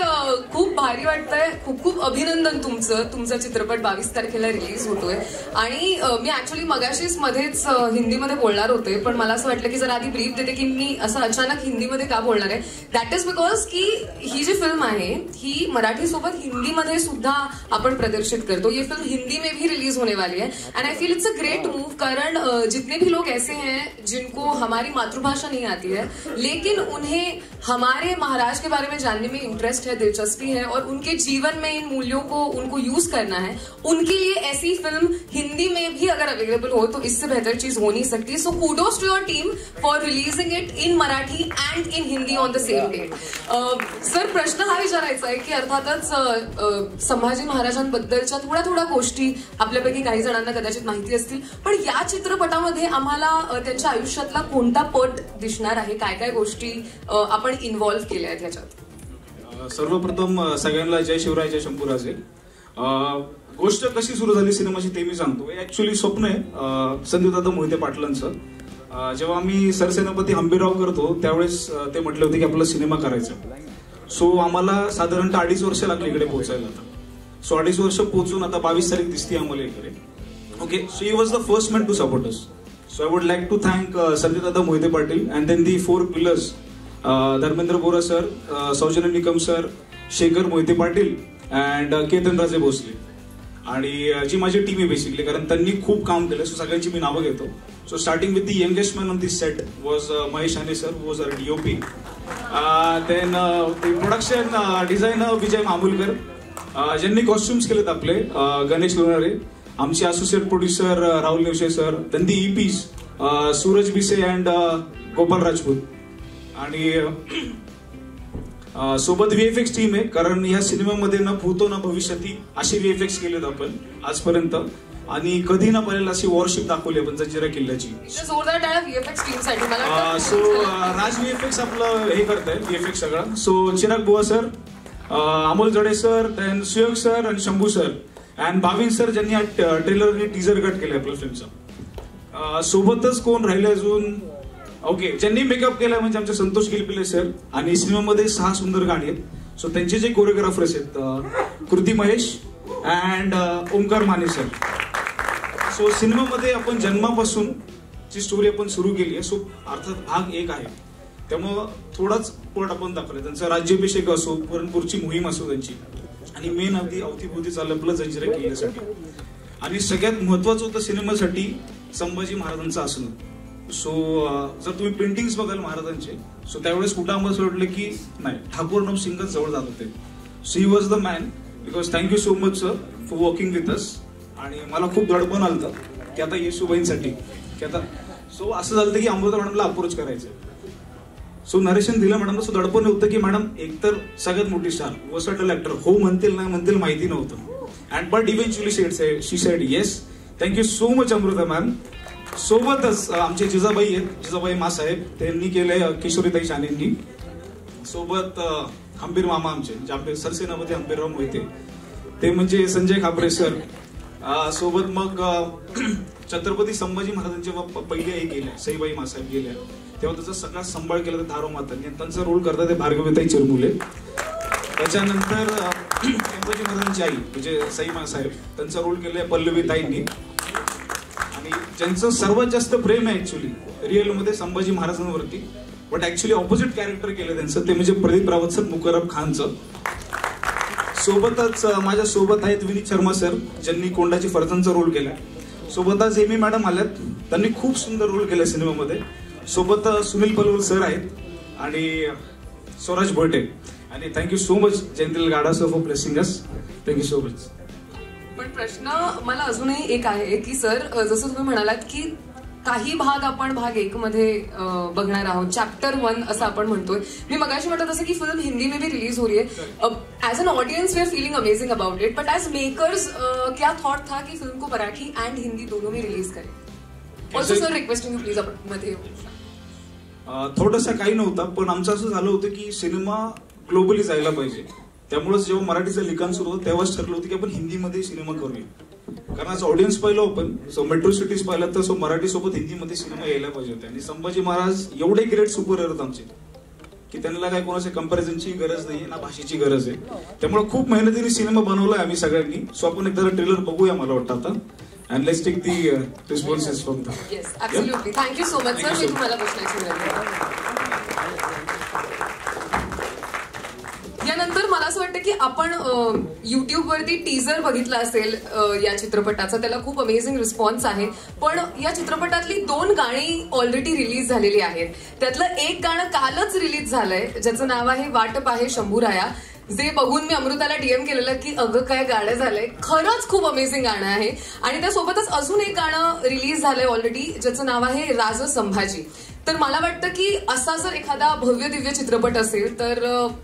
खूप भारी वाटतंय. खूप खूप अभिनंदन तुमचं. तुमचा चित्रपट 22 तारखेला रिलीज होतोय. आणि मी ऍक्च्युली मगाशीच मध्येच हिंदीमध्ये बोलणार होते, पण मला असं वाटलं की जर आधी ब्रीफ देते की मी असं अचानक हिंदीमध्ये का बोलणार आहे. दॅट इज बिकॉज की ही जी फिल्म आहे ही मराठी सोबत हिंदीमध्ये सुद्धा आपण प्रदर्शित करतो. ये फिल्म हिंदी में भी रिलीज होने वाली है and I feel it's a great move. कारण जितने भी लोग ऐसे हैं जिनको हमारी मातृभाषा नहीं आती है लेकिन उन्हें हमारे महाराष्ट्र के बारे में जानने में इंटरेस्ट है, दिलचस्पी है और उनके जीवन में इन मूल्यों को उनको यूज करना है, उनके लिए ऐसी फिल्म हिंदी में भी अगर अवेलेबल हो तो इससे बेहतर चीज हो नहीं सकती. So kudos to your team for releasing it in Marathi and in Hindi on the same date. Sir प्रश्न हा विचारायचा आहे की अर्थातच संभाजी महाराजांबद्दलच्या थोड्या गोष्टी आपल्यापैकी काही जणांना कदाचित माहिती असतील, पण या चित्रपटामध्ये आम्हाला त्यांच्या आयुष्यातला कोणता पट दिसणार आहे, काय काय गोष्टी आपण इन्व्हॉल्व्ह केल्या आहेत ह्याच्यात? सर्वप्रथम सगळ्यांना जय शिवराय जय शंभूराजे. गोष्ट कशी सुरू झाली सिनेमाची ते मी सांगतो. ऍक्च्युली स्वप्न आहे संदीपदादा मोहिते पाटलांचं. जेव्हा आम्ही सरसेनापती हंबीरराव करतो त्यावेळेस ते म्हटले होते की आपला सिनेमा करायचा. सो आम्हाला साधारणतः 2.5 वर्ष लागली इकडे पोहोचायला. सो 2.5 वर्ष पोहोचून आता 22 तारीख दिसते आम्हाला इकडे. Okay, so he was the first man to support us. So I would like to thank Sandeepdada Mohite Patil and then the 4 pillars Dharmendra Bora sir, Saujanya Nikam sir, Shekhar Mohite Patil and Ketanraje Bhosale आणि जी माझी टीम आहे बेसिकली, कारण त्यांनी खूप काम केलं. सो सगळ्यांची मी नावं घेतो. So starting with the youngest man on this set was Mahesh Hane sir, who was our DOP. Then production designer Vijay Mamulkar, ज्यांनी कॉस्ट्युम्स केलेत आपले गणेश लोणारे, आमचे associate producer Rahul Nevshe sir, then the EPs Suraj Bise and Gopal Rajput. आणि सोबत VFX टीम आहे, कारण या सिनेमामध्ये ना भूतो ना भविष्याती असे VFX केलेत आपण आजपर्यंत, आणि कधी ना पर्यंत अशी वॉरशिप दाखवली आपण जंजिरा किल्ल्याची. जोरदार टाळ्या VFX टीम साठी. सो राज VFX आपलं हे करताय VFX सगळं. सो चिराग बुवा सर, अमोल जडे सर, देन सुयोग सर आणि शंभू सर अँड भाविन सर, ज्यांनी ट्रेलर आणि टीजर कट केलं आपल्या फिल्मचा. सोबतच कोण राहिले अजून? ओके, ज्यांनी मेकअप केलाय म्हणजे आमचे संतोष गिलपिले सर, आणि सिनेमामध्ये 6 सुंदर गाणी आहेत. सो त्यांचे जे कोरिओग्राफर्स आहेत कृती Mahesh and Omkar Mane sir. So सिनेमामध्ये आपण जन्मापासून ची स्टोरी आपण सुरू केली आहे. सो अर्थात भाग 1 आहे, त्यामुळं थोडाच पट आपण दाखवलाय. त्यांचा राज्याभिषेक असो, पुरणपूरची मोहीम असो त्यांची, आणि मेन अवतीभोवती चाललं आपलं जंजिरा किल्ल्यासाठी. आणि सगळ्यात महत्वाचं होतं सिनेमासाठी संभाजी महाराजांचं असणं. सो जर तुम्ही पेंटिंग्स बघाल महाराजांचे, सो त्यावेळेस कुठं आम्हाला वाटलं की नाही, ठाकूर नम सिंगच जवळ जात होते. So he was the man. Because thank you so much sir for working with us. आणि मला खूप दडपण आलं की आता येशूबाईंसाठी की आता, सो असं झालं की अमृता मॅडमला अप्रोच करायचं. सो नरेशन दिलं मॅडमला. सो दडपण होतं की मॅडम एकतर सगळ्यात मोठी स्टार, वर्सटाईल ऍक्टर, हो म्हणतील नाही म्हणतील माहिती नव्हतं. And but eventually she sed yes. Thank you so much Amruta ma'am. सोबतच आमचे जिजाबाई आहेत, जिजाबाई मासाहेब, त्यांनी केलंय किशोरीताई शानेंनी. सोबत हंबीर मामा आमचे सरसेनापती हंबीरराव मोहिते, ते म्हणजे संजय खापरे सर. सोबत मग छत्रपती संभाजी महाराजांचे पहिले हे गेले सईबाई मासाहेब गेल्या, तेव्हा त्याचा सगळा सांभाळ केला धारो मातांनी. त्यांचा रोल करतात ते भार्गवीताई चिरमुले. त्याच्यानंतर संभाजी महाराजांची आई म्हणजे सई मासाहेब, त्यांचा रोल केलाय पल्लवीताईंनी. ज्यांचं सर्वात जास्त प्रेम आहे ऍक्च्युली रिअल मध्ये संभाजी महाराजांवरती, बट ऍक्च्युली ऑपोजिट कॅरेक्टर केलं त्यांचं, ते म्हणजे प्रदीप रावत सर मुकरब खानचं. सोबतच माझ्या सोबत आहेत विनीत शर्मा सर, ज्यांनी कोंडाची फरजांचा रोल केला. सोबतच एमी मॅडम आल्यात, त्यांनी खूप सुंदर रोल केला सिनेमामध्ये. सोबत सुनील पलवल सर आहेत आणि स्वराज भोटे. आणि थँक्यू सो मच जयंतीलाल गाडा sir for blessing us. Thank you so much. पण प्रश्न मला अजूनही एक आहे की सर, जसं तुम्ही म्हणालात की काही भाग आपण भाग 1 मध्ये बघणार आहोत, चॅप्टर 1 असं आपण म्हणतोय. मी मगाशी म्हटलं तसं की फिल्म हिंदी में भी रिलीज हो रही है. As an audience we are feeling amazing about it, but as makers क्या थॉट था कि फिल्म को मराठी एंड हिंदी दोनों में रिलीज करें? Also sir requesting you please मध्ये. थोडंसं काही नव्हतं, पण आमचं असं झालं होतं की सिनेमा ग्लोबली जायला पाहिजे. त्यामुळेच जेव्हा मराठीचं लिखाण सुरू होतं तेव्हाच ठरलं होतं की आपण हिंदीमध्ये सिनेमा करूया. कारण आज ऑडियन्स पाहिलं आपण, सो मेट्रो सिटीज पाहिलं तर सो मराठी सोबत हिंदीमध्ये सिनेमा यायला पाहिजे होते. आणि संभाजी महाराज एवढे ग्रेट सुपर हिरो आहेत आमचे की त्यांना काय कोणाच्या कंपॅरिझनची गरज नाही ना भाषेची गरज आहे. त्यामुळे खूप मेहनतीने सिनेमा बनवलाय आम्ही सगळ्यांनी. सो आपण एकदा ट्रेलर बघूया मला वाटतं आता. And let's take the responses from the. Yes absolutely. Thank you so much sir. मी तुम्हाला प्रश्नाची विनंती. यानंतर मला असं वाटतं की आपण युट्यूब वरती टीजर बघितला असेल या चित्रपटाचा, त्याला खूप अमेझिंग रिस्पॉन्स आहे. पण या चित्रपटातली 2 गाणी ऑलरेडी रिलीज झालेली आहेत. त्यातलं एक गाणं कालच रिलीज झालंय ज्याचं नाव आहे वाटप आहे शंभूराया, जे बघून मी अमृताला डीएम केलेलं की अगं काय गाणं झालंय. खरंच खूप अमेझिंग गाणं आहे. आणि त्यासोबतच अजून एक गाणं रिलीज झालंय ऑलरेडी ज्याचं नाव आहे राज संभाजी. तर मला वाटतं की असा जर एखादा भव्य दिव्य चित्रपट असेल तर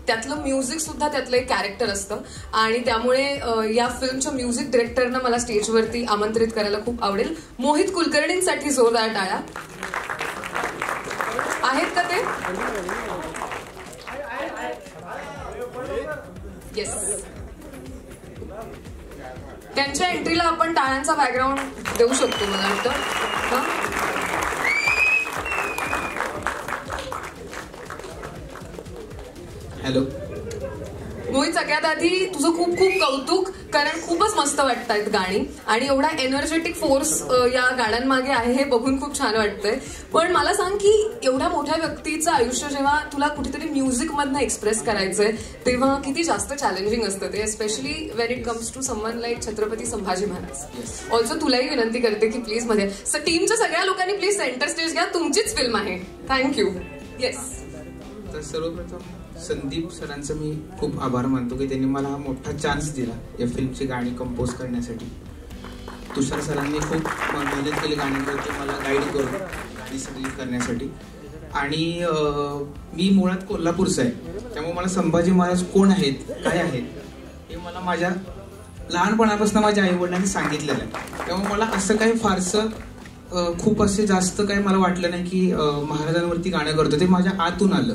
त्यातलं म्युझिक सुद्धा त्यातलं एक कॅरेक्टर असतं. आणि त्यामुळे या फिल्मच्या म्युझिक डिरेक्टरनं मला स्टेजवरती आमंत्रित करायला खूप आवडेल. मोहित कुलकर्णींसाठी जोरदार टाळ्या. आहेत का ते? येस. त्यांच्या एंट्रीला आपण टाळ्यांचा बॅकग्राऊंड देऊ शकतो मला वाटतं. हॅलो मोहित, सगळ्यात आधी तुझं खूप खूप कौतुक, कारण खूपच मस्त वाटतायत गाणी आणि एवढा एनर्जेटिक फोर्स या गाण्यांमागे आहे हे बघून खूप छान वाटतंय. पण मला सांग की एवढ्या मोठ्या व्यक्तीचं आयुष्य जेव्हा तुला कुठेतरी म्युझिक मधनं एक्सप्रेस करायचंय तेव्हा किती जास्त चॅलेंजिंग असतं ते, specially when it comes to someone like Chhatrapati Sambhaji Maharaj. Also तुलाही विनंती करते की प्लीज मध्ये टीमच्या सगळ्या लोकांनी प्लीज सेंटर स्टेज घ्या, तुमचीच फिल्म आहे. थँक्यू. येस. तर सर्वप्रथम संदीप सरांचं मी खूप आभार मानतो की त्यांनी मला हा मोठा चान्स दिला या फिल्मची गाणी कंपोज करण्यासाठी. तुषार सरांनी खूप मेहनत केली गाण्यांवरती मला गाईड करून गाणी सगळी करण्यासाठी. आणि मी मुळात कोल्हापूरचा आहे, त्यामुळे मला संभाजी महाराज कोण आहेत काय आहेत हे मला माझ्या लहानपणापासून माझ्या आईवडिलांनी सांगितलेलं आहे. त्यामुळे मला असं काही फारसं खूप असे जास्त काही मला वाटलं नाही की महाराजांवरती गाणं करतो, ते माझ्या आतून आलं.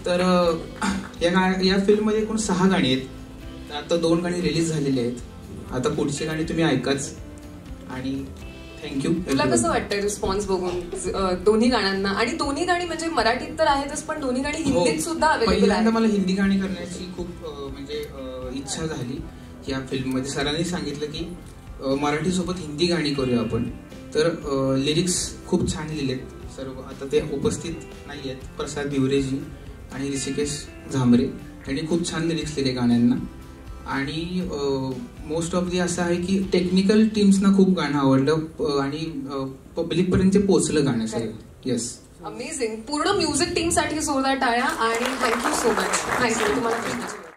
तर या फिल्ममध्ये एकूण 6 गाणी आहेत. आता 2 गाणी रिलीज झालेली आहेत. आता पुढची गाणी तुम्ही ऐकाच. आणि थँक्यू. तुला कसं वाटतंय रिस्पॉन्स बघून दोन्ही गाण्यांना? आणि दोन्ही गाणी म्हणजे मराठीत तर आहेतच पण दोन्ही गाणी हिंदीत सुद्धा अवेलेबल आहे. पहिल्यांदा मला हिंदी गाणी करण्याची खूप म्हणजे इच्छा झाली या फिल्ममध्ये. सरांनी सांगितलं की मराठी सोबत हिंदी गाणी करूया आपण. तर लिरिक्स खूप छान लिहिलेत सर्व. आता ते उपस्थित नाही आहेत. प्रसाद भिवरेजी आणि ऋषिकेश झांबरे यांनी खूप छान लिरिक्स लिहिले गाण्यांना. आणि मोस्ट ऑफ दी असं आहे की टेक्निकल टीम्सना खूप गाणं आवडलं आणि पब्लिक पर्यंत पोहोचलं गाणं सगळं. येस. अमेझिंग. पूर्ण म्युझिक टीम साठी जोरदार टाळ्या आणि थँक्यू सो मच. थँक्यू. तुम्हाला